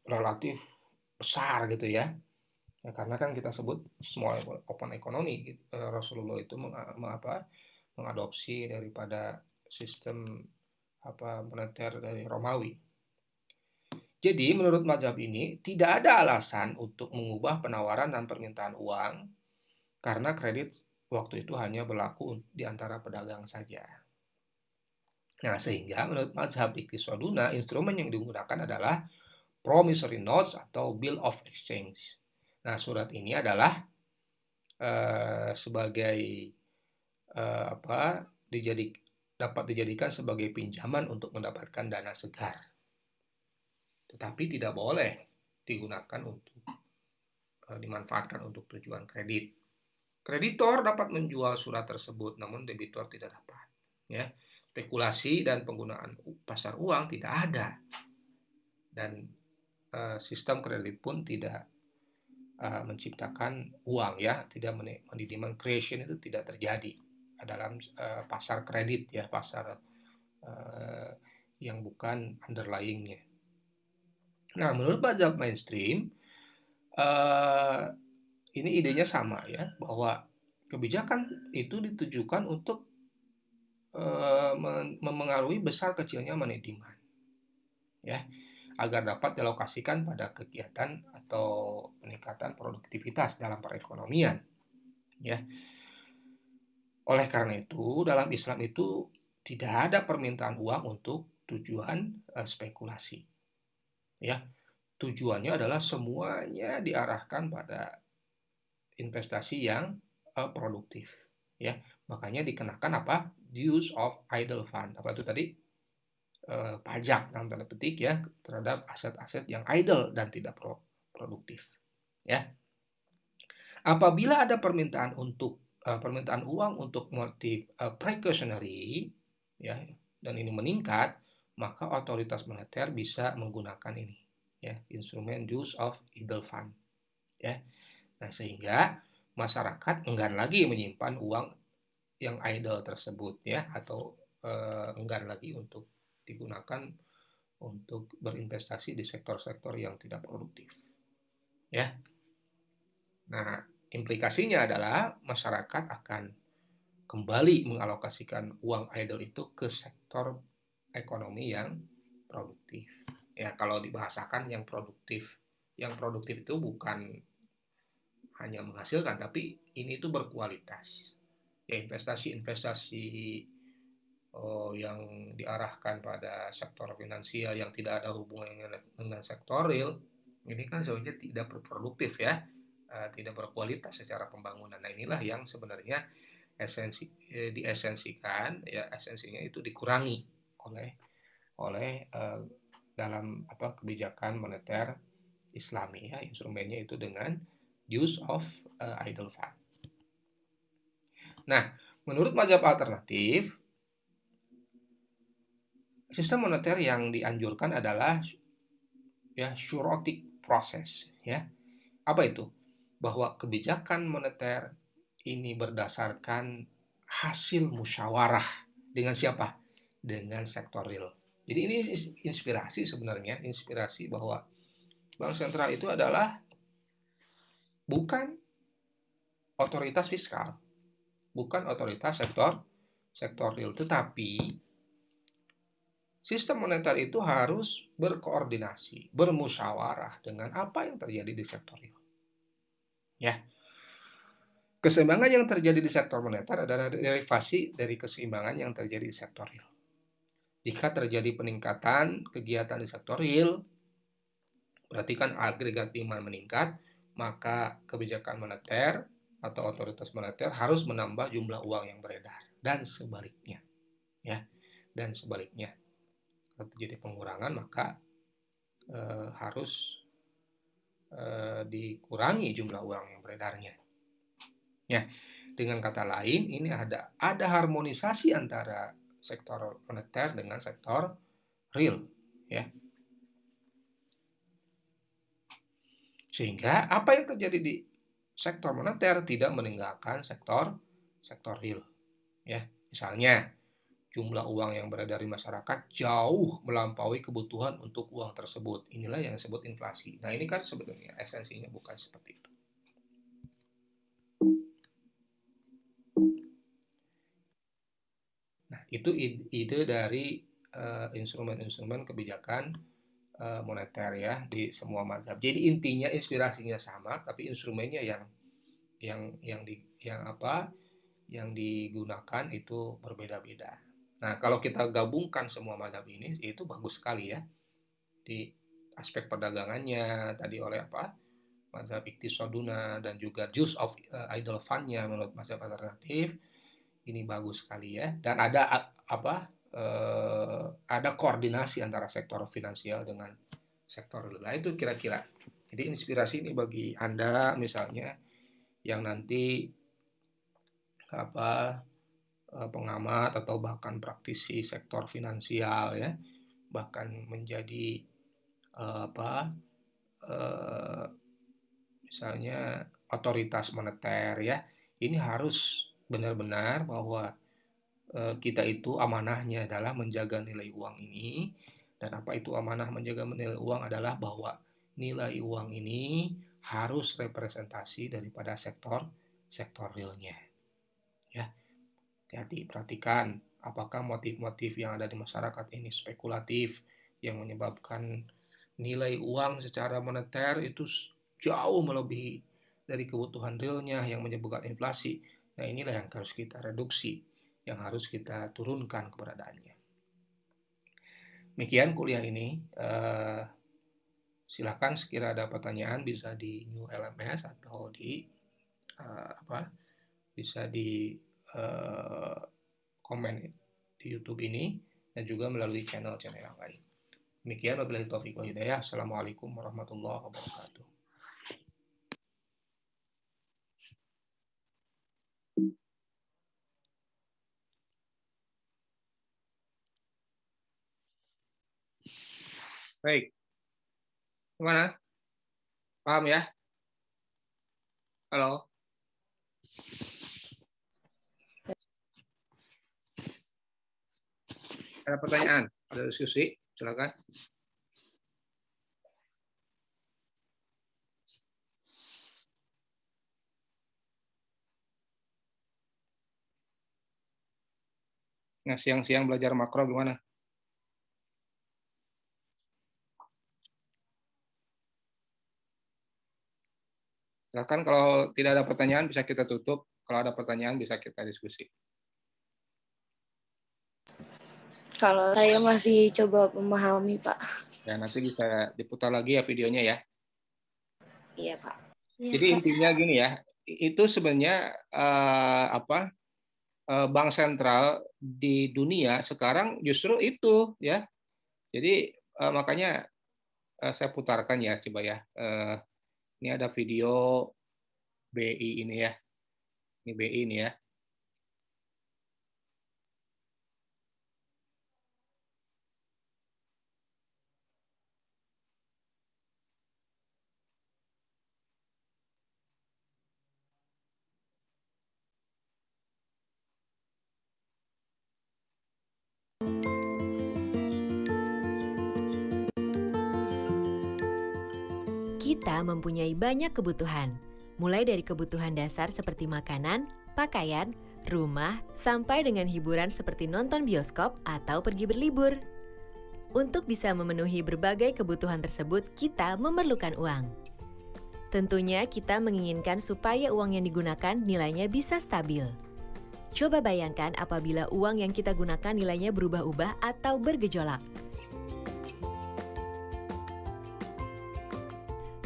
relatif besar gitu ya. Ya, karena kan kita sebut small open economy, Rasulullah itu mengadopsi daripada sistem moneter dari Romawi. Jadi menurut mazhab ini tidak ada alasan untuk mengubah penawaran dan permintaan uang karena kredit waktu itu hanya berlaku di antara pedagang saja. Nah, sehingga menurut mazhab Iqtisaduna, instrumen yang digunakan adalah promissory notes atau bill of exchange. Nah, surat ini adalah sebagai dapat dijadikan sebagai pinjaman untuk mendapatkan dana segar. Tetapi tidak boleh digunakan untuk dimanfaatkan untuk tujuan kredit. Kreditor dapat menjual surat tersebut, namun debitor tidak dapat. Ya, spekulasi dan penggunaan pasar uang tidak ada, dan sistem kredit pun tidak menciptakan uang ya, tidak money demand creation itu tidak terjadi dalam pasar kredit ya, pasar yang bukan underlyingnya. Nah, menurut mazhab mainstream, ini idenya sama ya, bahwa kebijakan itu ditujukan untuk memengaruhi besar kecilnya money demand ya, agar dapat dialokasikan pada kegiatan atau peningkatan produktivitas dalam perekonomian ya. Oleh karena itu, dalam Islam itu tidak ada permintaan uang untuk tujuan spekulasi ya. Tujuannya adalah semuanya diarahkan pada investasi yang produktif ya. Makanya dikenakan apa? Use of idle fund. Apa itu tadi? Pajak dalam tanda petik ya terhadap aset-aset yang idle dan tidak produktif ya. Apabila ada permintaan uang untuk motif precautionary ya, dan ini meningkat, maka otoritas moneter bisa menggunakan ini ya, instrumen use of idle fund ya. Nah, sehingga masyarakat enggan lagi menyimpan uang yang idle tersebut ya, atau enggan lagi untuk digunakan untuk berinvestasi di sektor-sektor yang tidak produktif ya. Nah, implikasinya adalah masyarakat akan kembali mengalokasikan uang idle itu ke sektor ekonomi yang produktif ya. Kalau dibahasakan yang produktif itu bukan hanya menghasilkan, tapi ini itu berkualitas ya. Investasi yang diarahkan pada sektor finansial yang tidak ada hubungannya dengan sektor real ini kan sebenarnya tidak produktif ya, tidak berkualitas secara pembangunan. Nah, inilah yang sebenarnya esensinya itu dikurangi oleh dalam kebijakan moneter Islami, ya, instrumennya itu dengan use of idle fund. Nah, menurut mazhab alternatif, sistem moneter yang dianjurkan adalah syurotic proses, ya. Apa itu? Bahwa kebijakan moneter ini berdasarkan hasil musyawarah dengan siapa? Dengan sektor real. Jadi ini inspirasi bahwa bank sentral itu adalah bukan otoritas fiskal, bukan otoritas sektor real, tetapi sistem moneter itu harus berkoordinasi, bermusyawarah dengan apa yang terjadi di sektor real. Ya. Keseimbangan yang terjadi di sektor moneter adalah derivasi dari keseimbangan yang terjadi di sektor real. Jika terjadi peningkatan kegiatan di sektor real, berarti kan agregat demand meningkat, maka kebijakan moneter atau otoritas moneter harus menambah jumlah uang yang beredar dan sebaliknya. Ya. Dan sebaliknya. Kalau terjadi pengurangan, maka harus dikurangi jumlah uang yang beredarnya. Ya, dengan kata lain, ini ada harmonisasi antara sektor moneter dengan sektor real, ya. Sehingga apa yang terjadi di sektor moneter tidak meninggalkan sektor real, ya. Misalnya, jumlah uang yang beredar di masyarakat jauh melampaui kebutuhan untuk uang tersebut. Inilah yang disebut inflasi. Nah, ini kan sebetulnya esensinya bukan seperti itu. Nah, itu ide dari instrumen-instrumen kebijakan moneter, ya, di semua mazhab. Jadi intinya inspirasinya sama, tapi instrumennya yang digunakan itu berbeda-beda. Nah, kalau kita gabungkan semua mazhab ini, itu bagus sekali, ya. Di aspek perdagangannya tadi oleh mazhab Iqtisaduna dan juga use of idle fund-nya menurut mazhab alternatif, ini bagus sekali, ya. Dan ada ada koordinasi antara sektor finansial dengan sektor real. Itu kira-kira. Jadi inspirasi ini bagi Anda misalnya yang nanti pengamat atau bahkan praktisi sektor finansial, ya, bahkan menjadi misalnya otoritas moneter, ya. Ini harus benar-benar bahwa kita itu amanahnya adalah menjaga nilai uang ini. Dan apa itu amanah menjaga nilai uang adalah bahwa nilai uang ini harus representasi daripada sektor realnya, ya. Jadi perhatikan apakah motif-motif yang ada di masyarakat ini spekulatif yang menyebabkan nilai uang secara moneter itu jauh melebihi dari kebutuhan realnya yang menyebabkan inflasi. Nah, inilah yang harus kita reduksi, yang harus kita turunkan keberadaannya. Demikian kuliah ini. Silakan sekira ada pertanyaan bisa di New LMS atau di bisa di komen di YouTube ini dan juga melalui channel-channel yang lain. Demikian, wabillahi taufiq wal hidayah. Assalamualaikum warahmatullahi wabarakatuh. Baik. Gimana? Paham, ya? Halo? Ada pertanyaan? Ada diskusi? Silakan. Nah, siang-siang belajar makro gimana? Silakan, kalau tidak ada pertanyaan bisa kita tutup. Kalau ada pertanyaan bisa kita diskusi. Kalau saya masih coba memahami, Pak. Ya, nanti bisa diputar lagi ya videonya, ya. Iya, Pak. Jadi intinya gini ya, itu sebenarnya bank sentral di dunia sekarang justru itu ya. Jadi makanya saya putarkan ya, coba ya. Ini ada video BI ini ya. Ini BI ini ya. Kita mempunyai banyak kebutuhan, mulai dari kebutuhan dasar seperti makanan, pakaian, rumah, sampai dengan hiburan seperti nonton bioskop atau pergi berlibur. Untuk bisa memenuhi berbagai kebutuhan tersebut, kita memerlukan uang. Tentunya kita menginginkan supaya uang yang digunakan nilainya bisa stabil. Coba bayangkan apabila uang yang kita gunakan nilainya berubah-ubah atau bergejolak.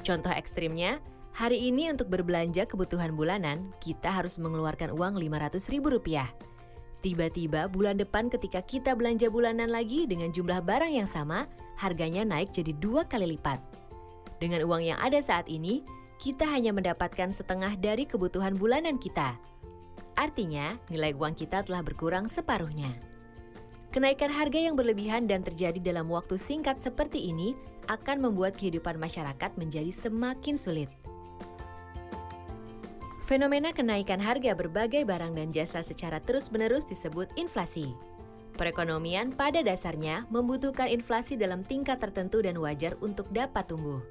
Contoh ekstrimnya, hari ini untuk berbelanja kebutuhan bulanan, kita harus mengeluarkan uang Rp500.000. Tiba-tiba bulan depan ketika kita belanja bulanan lagi dengan jumlah barang yang sama, harganya naik jadi 2 kali lipat. Dengan uang yang ada saat ini, kita hanya mendapatkan setengah dari kebutuhan bulanan kita. Artinya, nilai uang kita telah berkurang separuhnya. Kenaikan harga yang berlebihan dan terjadi dalam waktu singkat seperti ini akan membuat kehidupan masyarakat menjadi semakin sulit. Fenomena kenaikan harga berbagai barang dan jasa secara terus-menerus disebut inflasi. Perekonomian pada dasarnya membutuhkan inflasi dalam tingkat tertentu dan wajar untuk dapat tumbuh.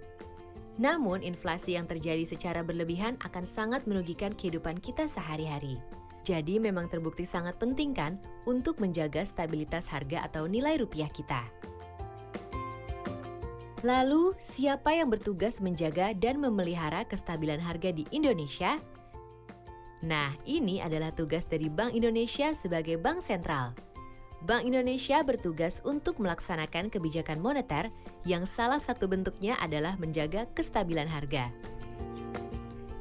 Namun, inflasi yang terjadi secara berlebihan akan sangat merugikan kehidupan kita sehari-hari. Jadi memang terbukti sangat penting kan untuk menjaga stabilitas harga atau nilai rupiah kita. Lalu, siapa yang bertugas menjaga dan memelihara kestabilan harga di Indonesia? Nah, ini adalah tugas dari Bank Indonesia sebagai bank sentral. Bank Indonesia bertugas untuk melaksanakan kebijakan moneter yang salah satu bentuknya adalah menjaga kestabilan harga.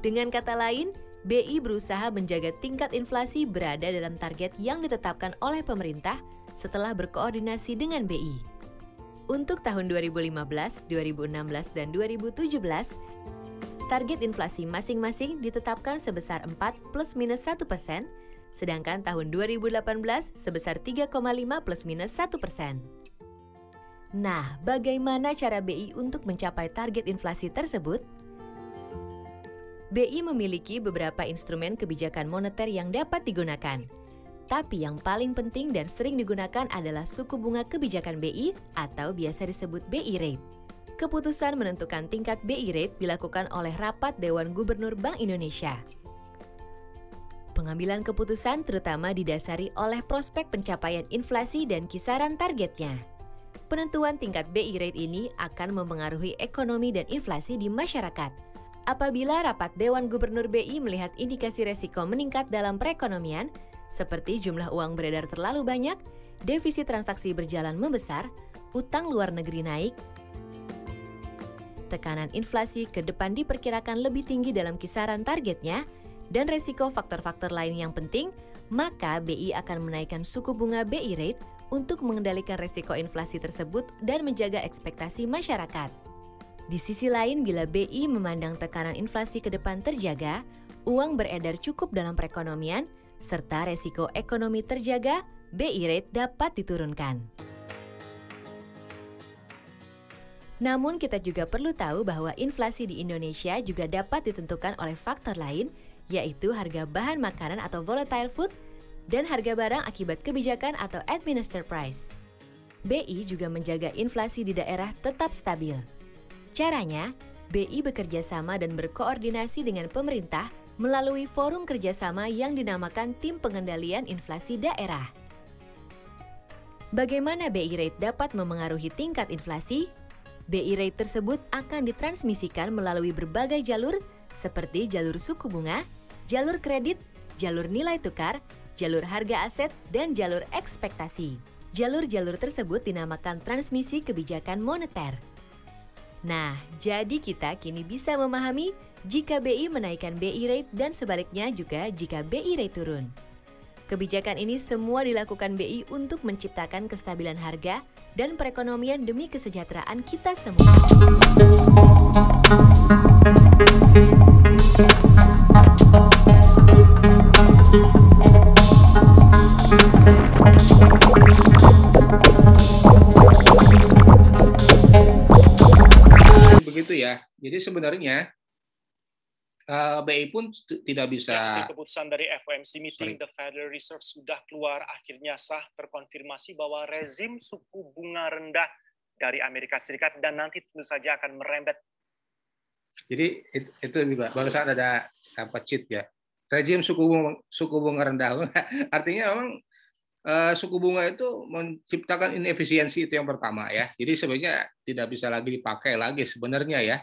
Dengan kata lain, BI berusaha menjaga tingkat inflasi berada dalam target yang ditetapkan oleh pemerintah setelah berkoordinasi dengan BI. Untuk tahun 2015, 2016, dan 2017, target inflasi masing-masing ditetapkan sebesar 4 plus minus 1%, sedangkan tahun 2018 sebesar 3,5 plus minus 1%. Nah, bagaimana cara BI untuk mencapai target inflasi tersebut? BI memiliki beberapa instrumen kebijakan moneter yang dapat digunakan. Tapi yang paling penting dan sering digunakan adalah suku bunga kebijakan BI atau biasa disebut BI Rate. Keputusan menentukan tingkat BI Rate dilakukan oleh Rapat Dewan Gubernur Bank Indonesia. Pengambilan keputusan terutama didasari oleh prospek pencapaian inflasi dan kisaran targetnya. Penentuan tingkat BI Rate ini akan mempengaruhi ekonomi dan inflasi di masyarakat. Apabila Rapat Dewan Gubernur BI melihat indikasi resiko meningkat dalam perekonomian, seperti jumlah uang beredar terlalu banyak, defisit transaksi berjalan membesar, utang luar negeri naik, tekanan inflasi ke depan diperkirakan lebih tinggi dalam kisaran targetnya, dan resiko faktor-faktor lain yang penting, maka BI akan menaikkan suku bunga BI Rate untuk mengendalikan resiko inflasi tersebut dan menjaga ekspektasi masyarakat. Di sisi lain, bila BI memandang tekanan inflasi ke depan terjaga, uang beredar cukup dalam perekonomian, serta resiko ekonomi terjaga, BI Rate dapat diturunkan. Namun kita juga perlu tahu bahwa inflasi di Indonesia juga dapat ditentukan oleh faktor lain, yaitu harga bahan makanan atau volatile food, dan harga barang akibat kebijakan atau administered price. BI juga menjaga inflasi di daerah tetap stabil. Caranya, BI bekerja sama dan berkoordinasi dengan pemerintah melalui forum kerjasama yang dinamakan Tim Pengendalian Inflasi Daerah. Bagaimana BI Rate dapat memengaruhi tingkat inflasi? BI Rate tersebut akan ditransmisikan melalui berbagai jalur seperti jalur suku bunga, jalur kredit, jalur nilai tukar, jalur harga aset, dan jalur ekspektasi. Jalur-jalur tersebut dinamakan transmisi kebijakan moneter. Nah, jadi kita kini bisa memahami jika BI menaikkan BI rate dan sebaliknya juga jika BI rate turun. Kebijakan ini semua dilakukan BI untuk menciptakan kestabilan harga dan perekonomian demi kesejahteraan kita semua. Begitu ya. Jadi sebenarnya BI pun tidak bisa. Hasil keputusan dari FOMC meeting the Federal Reserve sudah keluar, akhirnya sah, terkonfirmasi bahwa rezim suku bunga rendah dari Amerika Serikat dan nanti tentu saja akan merembet. Jadi itu barusan ada cheat ya. Rezim suku bunga rendah. Artinya memang suku bunga itu menciptakan inefisiensi, itu yang pertama ya. Jadi sebenarnya tidak bisa lagi dipakai lagi sebenarnya ya.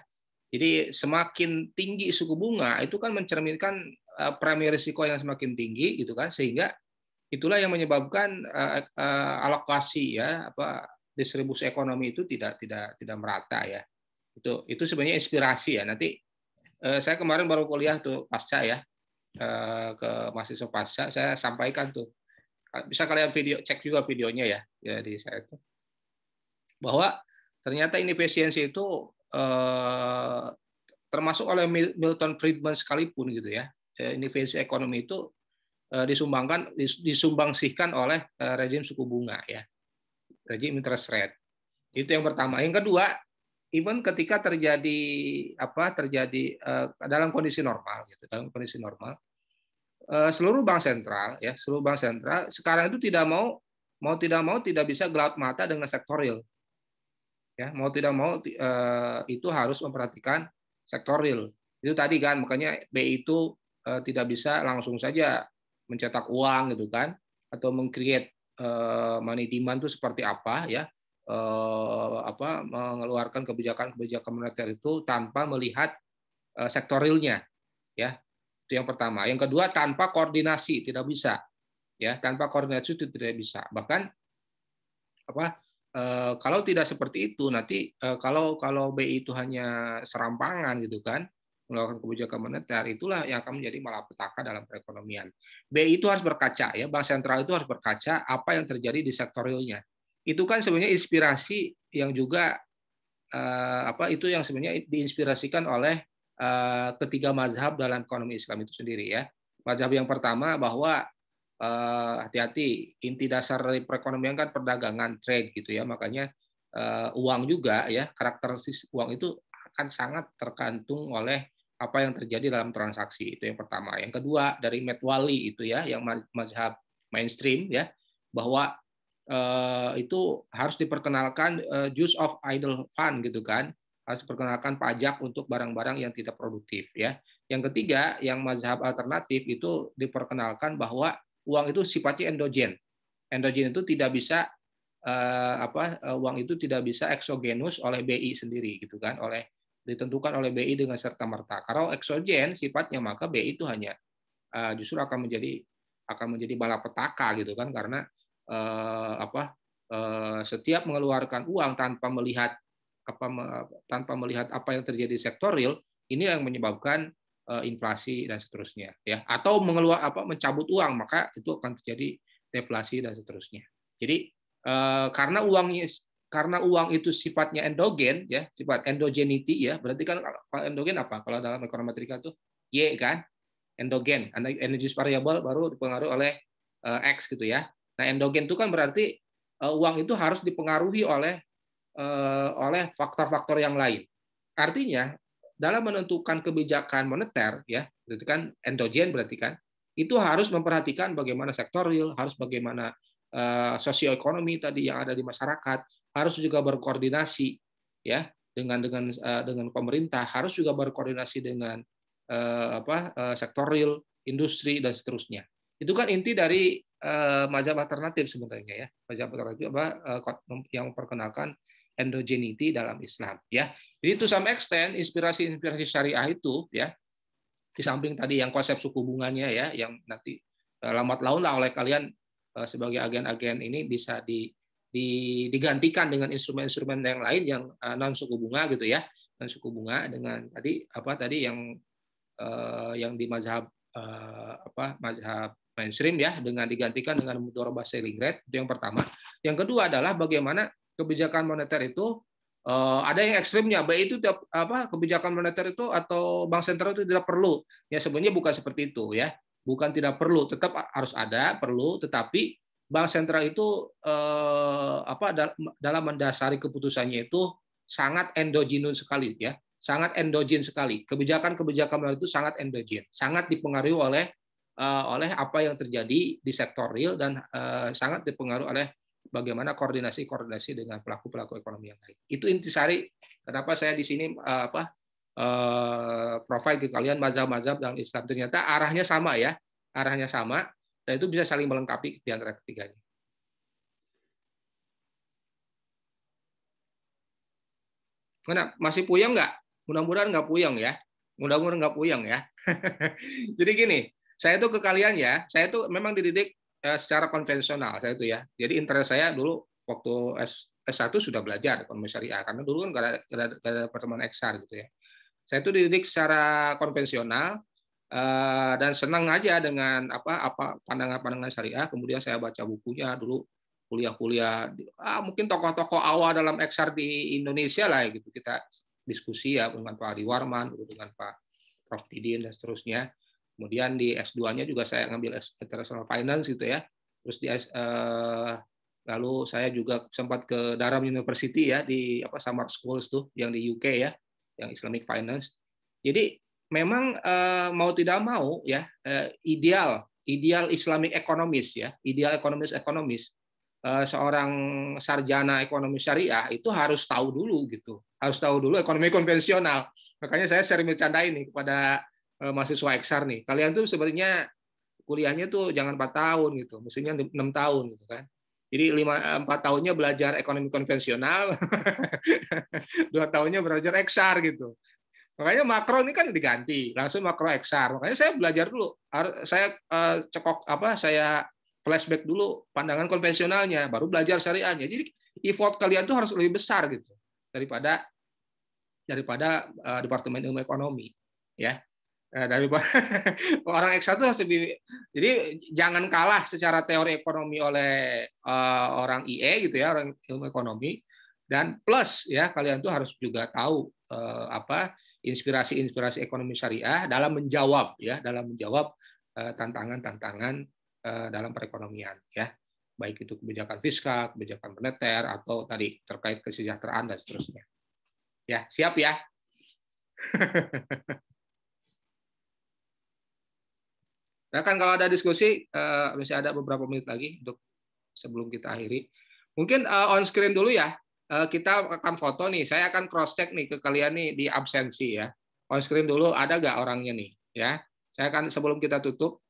Jadi semakin tinggi suku bunga itu kan mencerminkan premi risiko yang semakin tinggi gitu kan, sehingga itulah yang menyebabkan alokasi ya distribusi ekonomi itu tidak merata ya. Itu sebenarnya inspirasi ya. Nanti saya kemarin baru kuliah tuh pasca ya, ke mahasiswa pasca saya sampaikan tuh, bisa kalian cek juga videonya ya di saya itu, bahwa ternyata inefisiensi itu termasuk oleh Milton Friedman sekalipun gitu ya, inefisiensi ekonomi itu disumbangsihkan oleh rezim suku bunga ya, rezim interest rate. Itu yang pertama. Yang kedua, even ketika terjadi dalam kondisi normal gitu, dalam kondisi normal, seluruh bank sentral sekarang itu tidak tidak bisa gelap mata dengan sektor real. Ya, mau tidak mau itu harus memperhatikan sektor real. Itu tadi kan, makanya BI itu tidak bisa langsung saja mencetak uang gitu kan, atau meng-create money demand itu seperti apa ya, mengeluarkan kebijakan moneter itu tanpa melihat sektor realnya ya. Itu yang pertama. Yang kedua, tanpa koordinasi tidak bisa ya, tanpa koordinasi itu tidak bisa. Bahkan kalau tidak seperti itu nanti kalau BI itu hanya serampangan gitu kan, melakukan kebijakan moneter, itulah yang akan menjadi malapetaka dalam perekonomian. BI itu harus berkaca ya, bank sentral itu harus berkaca apa yang terjadi di sektor realnya. Itu kan sebenarnya inspirasi yang juga itu yang sebenarnya diinspirasikan oleh ketiga mazhab dalam ekonomi Islam itu sendiri ya. Mazhab yang pertama bahwa hati-hati, inti dasar dari perekonomian kan perdagangan, trade gitu ya, makanya uang juga ya, karakteristik uang itu akan sangat tergantung oleh apa yang terjadi dalam transaksi. Itu yang pertama. Yang kedua dari Metwali itu ya, yang mazhab mainstream ya, bahwa itu harus diperkenalkan use of idle fund gitu kan, harus diperkenalkan pajak untuk barang-barang yang tidak produktif ya. Yang ketiga, yang mazhab alternatif itu diperkenalkan bahwa uang itu sifatnya endogen. Endogen itu tidak bisa uang itu tidak bisa eksogenus oleh BI sendiri gitu kan, ditentukan oleh BI dengan serta merta. Kalau eksogen sifatnya, maka BI itu hanya justru akan menjadi malapetaka gitu kan, karena setiap mengeluarkan uang tanpa melihat apa yang terjadi di sektor real, ini yang menyebabkan inflasi dan seterusnya ya, atau mencabut uang, maka itu akan terjadi deflasi dan seterusnya. Jadi karena uang itu sifatnya endogen ya, sifat endogenity ya, berarti kan kalau endogen apa, kalau dalam ekonometrik itu Y kan, endogen, energy variable baru dipengaruhi oleh X gitu ya. Nah, endogen itu kan berarti uang itu harus dipengaruhi oleh faktor-faktor yang lain. Artinya dalam menentukan kebijakan moneter ya, berarti kan endogen, berarti kan itu harus memperhatikan bagaimana sektor real, harus bagaimana sosioekonomi tadi yang ada di masyarakat, harus juga berkoordinasi ya dengan pemerintah, harus juga berkoordinasi dengan sektor real, industri dan seterusnya. Itu kan inti dari mazhab alternatif sebenarnya ya, mazhab alternatif yang memperkenalkan endogenity dalam Islam ya. Jadi to some extent inspirasi syariah itu ya, di samping tadi yang konsep suku bunganya ya, yang nanti lambat laun lah oleh kalian sebagai agen-agen ini bisa digantikan dengan instrumen-instrumen yang lain yang non suku bunga gitu ya, non suku bunga dengan tadi yang yang di mazhab mazhab mainstream ya, dengan digantikan dengan mudharabah selling rate. Itu yang pertama. Yang kedua adalah bagaimana kebijakan moneter itu ada yang ekstrimnya, baik itu kebijakan moneter itu atau bank sentral itu tidak perlu. Ya sebenarnya bukan seperti itu ya, bukan tidak perlu, tetap harus ada, perlu, tetapi bank sentral itu dalam mendasari keputusannya itu sangat endogenous sekali ya, sangat endogen sekali. Kebijakan-kebijakan moneter itu sangat endogen, sangat dipengaruhi oleh apa yang terjadi di sektor real dan sangat dipengaruhi oleh bagaimana koordinasi dengan pelaku-pelaku ekonomi yang lain. Itu intisari kenapa saya di sini provide ke kalian mazhab-mazhab dalam Islam. Ternyata arahnya sama ya, arahnya sama, dan itu bisa saling melengkapi di antara ketiganya. Mana masih puyeng nggak? Mudah-mudahan nggak puyeng ya. Mudah-mudahan nggak puyeng ya. Jadi gini, saya tuh ke kalian ya, saya tuh memang dididik secara konvensional saya itu ya. Jadi interest saya dulu waktu S1 sudah belajar ekonomi syariah karena dulu kan nggak ada departemen XR gitu ya. Saya itu dididik secara konvensional dan senang aja dengan pandangan-pandangan syariah. Kemudian saya baca bukunya dulu, kuliah-kuliah mungkin tokoh-tokoh awal dalam XR di Indonesia lah gitu, kita diskusi ya dengan Pak Adi Warman, dengan Pak Prof Didin dan seterusnya. Kemudian di S2-nya juga saya ngambil International Finance gitu ya. Terus lalu saya juga sempat ke Durham University ya, di Summer Schools tuh yang di UK ya, yang Islamic Finance. Jadi memang mau tidak mau ya, ideal Islamic economist ya, ideal ekonomis seorang sarjana ekonomi syariah itu harus tahu dulu gitu, harus tahu dulu ekonomi konvensional. Makanya saya sering bercanda ini kepada mahasiswa XR nih, kalian tuh sebenarnya kuliahnya tuh jangan 4 tahun gitu, mestinya 6 tahun gitu kan. Jadi 4 tahunnya belajar ekonomi konvensional, 2 tahunnya belajar XR gitu. Makanya makro ini kan diganti, langsung makro XR. Makanya saya belajar dulu, saya saya flashback dulu pandangan konvensionalnya, baru belajar syariahnya. Jadi effort kalian tuh harus lebih besar gitu daripada departemen ilmu ekonomi ya. Daripada orang X1 harus lebih, jadi jangan kalah secara teori ekonomi oleh orang IE gitu ya, orang ilmu ekonomi, dan plus ya kalian tuh harus juga tahu inspirasi ekonomi syariah dalam menjawab tantangan-tantangan dalam perekonomian ya, baik itu kebijakan fiskal, kebijakan moneter, atau tadi terkait kesejahteraan dan seterusnya. Ya, siap ya. Nah kan kalau ada diskusi, masih ada beberapa menit lagi untuk sebelum kita akhiri. Mungkin on screen dulu ya, kita akan foto nih. Saya akan cross check nih ke kalian nih di absensi ya. On screen dulu ada nggak orangnya nih ya. Saya akan sebelum kita tutup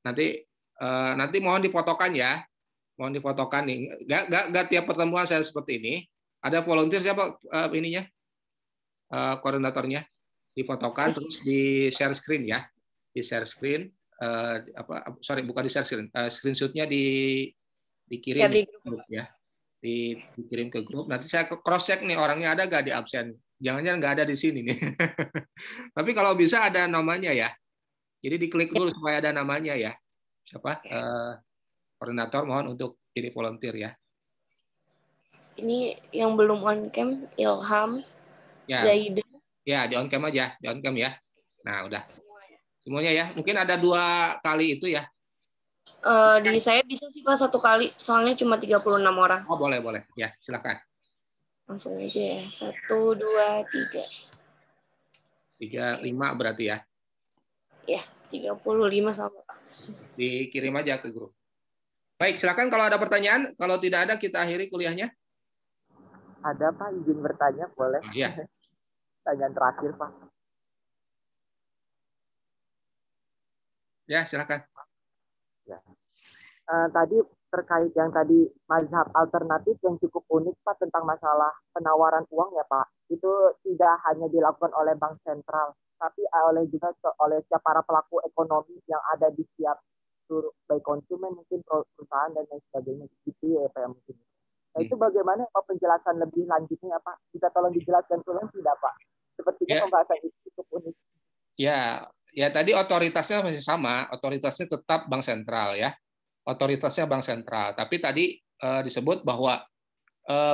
nanti mohon difotokan ya, mohon difotokan nih. Nggak tiap pertemuan saya seperti ini. Ada volunteer siapa ininya koordinatornya, difotokan terus di share screen ya. Di share screen, bukan di share screen, screenshotnya dikirim ke grup ya, dikirim ke grup. Nanti saya cross check nih orangnya ada nggak di absen. Jangan-jangan nggak ada di sini nih. Tapi kalau bisa ada namanya ya. Jadi diklik dulu supaya ada namanya ya. Siapa? Koordinator mohon untuk jadi volunteer ya. Ini yang belum on cam, Ilham, Zaida. Ya, di on cam aja, di on cam ya. Nah, udah. Semuanya ya, mungkin ada 2 kali itu ya. Di saya bisa sih Pak 1 kali, soalnya cuma 36 orang. Oh boleh, ya silakan. Langsung aja ya, 1, 2, 3. 35 berarti ya? Ya, 35 sama Pak. Dikirim aja ke grup. Baik, silakan kalau ada pertanyaan. Kalau tidak ada, kita akhiri kuliahnya. Ada Pak, izin bertanya boleh? Iya. Pertanyaan terakhir Pak. Ya, silakan. Ya. Tadi terkait yang tadi mazhab alternatif yang cukup unik Pak tentang masalah penawaran uang ya Pak. Itu tidak hanya dilakukan oleh bank sentral, tapi juga oleh setiap para pelaku ekonomi yang ada di setiap baik konsumen mungkin perusahaan dan lain sebagainya gitu ya Pak mungkin. Nah itu bagaimana Pak penjelasan lebih lanjutnya Pak? Bisa tolong dijelaskan ulang tidak Pak? Sepertinya Ya. pembahasan itu cukup unik. Ya tadi otoritasnya masih sama, otoritasnya tetap bank sentral ya. Otoritasnya bank sentral. Tapi tadi disebut bahwa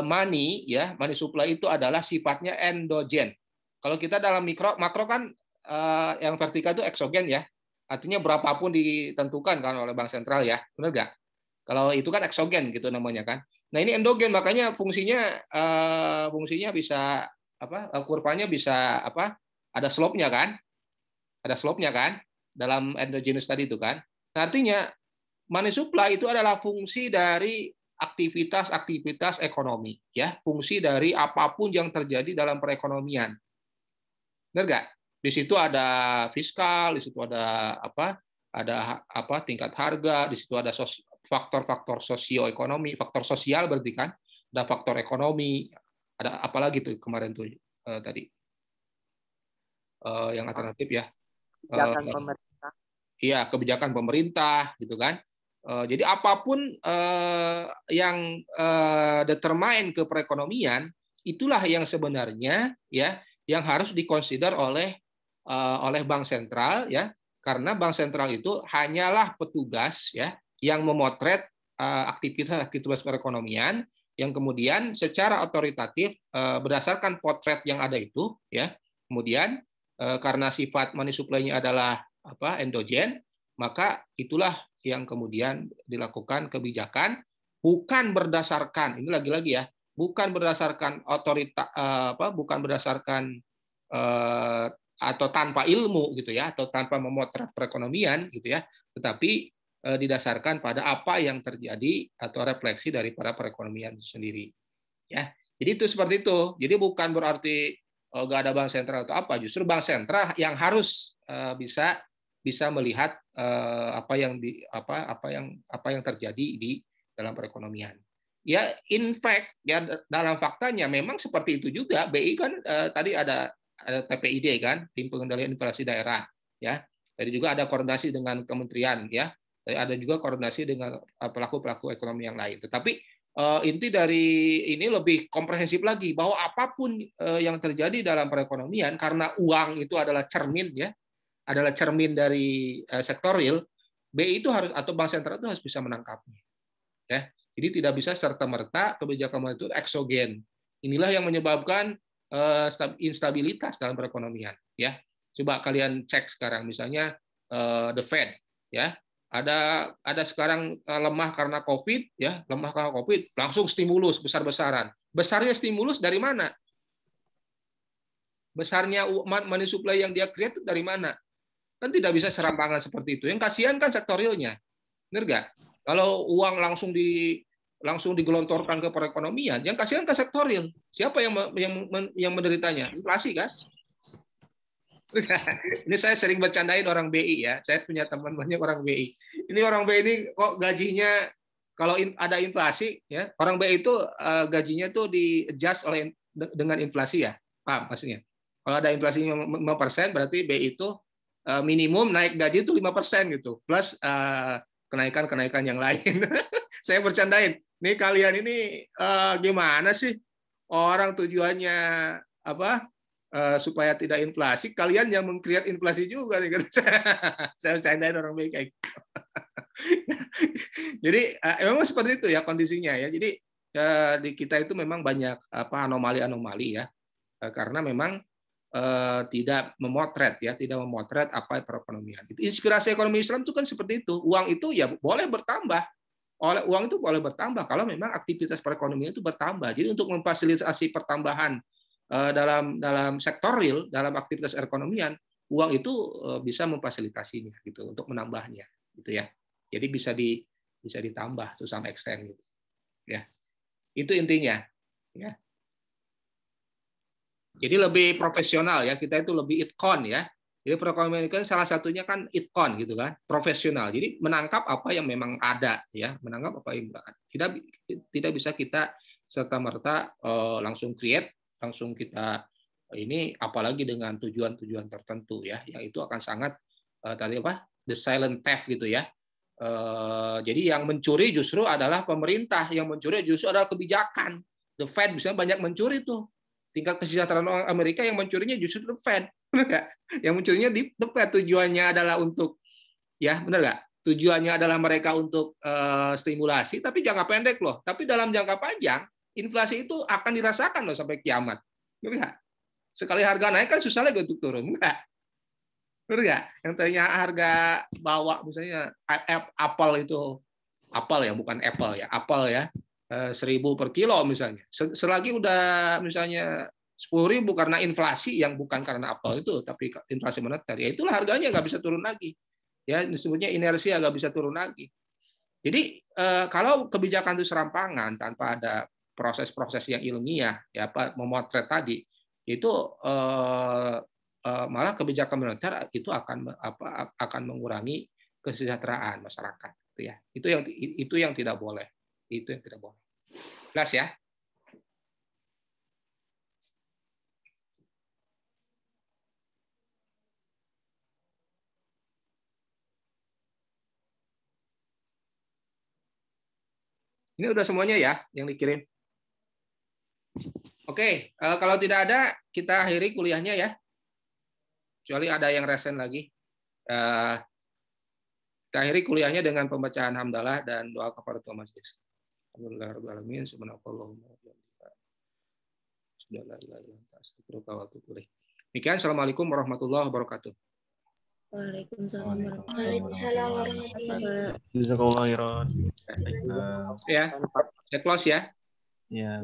money supply itu adalah sifatnya endogen. Kalau kita dalam makro kan yang vertikal itu eksogen ya. Artinya berapapun ditentukan kan oleh bank sentral ya. Benar nggak? Kalau itu kan eksogen gitu namanya kan. Nah, ini endogen makanya fungsinya bisa kurvanya bisa ada slope-nya kan? Ada slope-nya kan dalam endogenous tadi itu kan. Nah, artinya money supply itu adalah fungsi dari aktivitas ekonomi ya, fungsi dari apapun yang terjadi dalam perekonomian. Benar nggak? Di situ ada fiskal, di situ ada tingkat harga, di situ ada faktor-faktor sosioekonomi, faktor sosial berarti kan, ada faktor ekonomi, ada apalagi tuh kemarin tuh tadi yang alternatif ya. Kebijakan pemerintah. Iya, kebijakan pemerintah gitu kan. Jadi apapun yang determine ke perekonomian, itulah yang sebenarnya ya yang harus dikonsider oleh bank sentral ya, karena bank sentral itu hanyalah petugas ya yang memotret aktivitas perekonomian yang kemudian secara otoritatif berdasarkan potret yang ada itu ya, kemudian karena sifat money supply-nya adalah endogen, maka itulah yang kemudian dilakukan kebijakan bukan berdasarkan, ini lagi-lagi ya, bukan berdasarkan bukan berdasarkan atau tanpa ilmu gitu ya, atau tanpa memotret perekonomian gitu ya, tetapi didasarkan pada apa yang terjadi atau refleksi daripada perekonomian itu sendiri ya. Jadi itu seperti itu. Jadi bukan berarti nggak ada bank sentral atau apa, justru bank sentral yang harus bisa melihat apa yang terjadi di dalam perekonomian. Ya, in fact ya dalam faktanya memang seperti itu juga. BI kan tadi ada TPID kan, Tim Pengendalian Inflasi Daerah ya. Tadi juga ada koordinasi dengan kementerian ya. Tadi ada juga koordinasi dengan pelaku-pelaku ekonomi yang lain. Tetapi inti dari ini lebih komprehensif lagi, bahwa apapun yang terjadi dalam perekonomian, karena uang itu adalah cermin ya, adalah cermin dari sektor real, BI itu harus, atau bank sentral itu harus bisa menangkapnya ya. Jadi tidak bisa serta-merta kebijakan moneter itu eksogen. Inilah yang menyebabkan instabilitas dalam perekonomian ya. Coba kalian cek sekarang misalnya the Fed ya. Ada sekarang lemah karena COVID ya, lemah karena COVID, langsung stimulus besar-besaran. Besarnya stimulus dari mana? Besarnya money supply yang dia create dari mana? Kan tidak bisa serampangan seperti itu. Yang kasihan kan sektor realnya. Benar nggak? Kalau uang langsung digelontorkan ke perekonomian, yang kasihan kan sektor real. Siapa yang menderitanya? Inflasi kan? Ini saya sering bercandain orang BI ya. Saya punya teman banyak orang BI. Ini orang BI ini kok gajinya kalau ada inflasi ya, orang BI itu gajinya tuh di-adjust dengan inflasi ya. Paham maksudnya? Kalau ada inflasi 5% berarti BI itu minimum naik gaji itu 5% gitu. Plus kenaikan-kenaikan yang lain. Saya bercandain. Nih kalian ini gimana sih? Orang tujuannya supaya tidak inflasi, kalian yang meng-create inflasi juga nih. Saya bercandain orang baik kayak gitu. Jadi memang seperti itu ya kondisinya ya. Jadi di kita itu memang banyak anomali-anomali ya, karena memang tidak memotret apa perekonomian. Inspirasi ekonomi Islam itu kan seperti itu. Uang itu ya boleh bertambah. Uang itu boleh bertambah kalau memang aktivitas perekonomian itu bertambah. Jadi untuk memfasilitasi pertambahan dalam sektor real, dalam aktivitas perekonomian, uang itu bisa memfasilitasinya gitu untuk menambahnya gitu ya. Jadi bisa ditambah to some extent gitu. Ya. Itu intinya ya. Jadi lebih profesional ya, kita itu lebih itqon ya. Jadi perekonomian kan salah satunya kan itqon gitu kan, profesional. Jadi menangkap apa yang memang ada ya, menangkap apa yang ada. Tidak bisa kita serta-merta langsung create, langsung kita ini, apalagi dengan tujuan-tujuan tertentu ya, yang itu akan sangat the silent theft gitu ya. Jadi yang mencuri justru adalah pemerintah, yang mencuri justru adalah kebijakan. The Fed bisa banyak mencuri tuh tingkat kesejahteraan orang Amerika yang mencurinya justru the Fed, benar nggak? Yang mencurinya di the Fed, tujuannya adalah untuk, ya benar nggak? Tujuannya adalah mereka untuk stimulasi, tapi jangka pendek loh. Tapi dalam jangka panjang, inflasi itu akan dirasakan loh sampai kiamat, benar nggak? Sekali harga naik kan susah lagi untuk turun, enggak? Benar nggak? Yang tadinya harga bawah, misalnya apel itu, apel ya, bukan apple ya, apel ya, 1.000 per kilo misalnya. Selagi udah misalnya 10.000 karena inflasi yang bukan karena apel itu, tapi inflasi moneter, ya itulah harganya nggak bisa turun lagi. Ya disebutnya inersia nggak bisa turun lagi. Jadi kalau kebijakan itu serampangan tanpa ada proses-proses yang ilmiah, ya apa memotret tadi, itu malah kebijakan moneter itu akan mengurangi kesejahteraan masyarakat. Ya, itu yang tidak boleh. Itu yang tidak boleh. Jelas ya? Ini udah semuanya ya yang dikirim. Oke, kalau tidak ada kita akhiri kuliahnya ya. Kecuali ada yang resen lagi. Kita akhiri kuliahnya dengan pembacaan hamdalah dan doa kafaratul majelis. Alhamdulillahirobbilalamin. Subhanakallahumma wa bihamdika. Demikian. Assalamualaikum warahmatullahi wabarakatuh. Waalaikumsalam warahmatullahi wabarakatuh. Jazakallahu khairan. Ya, saya close ya. Ya.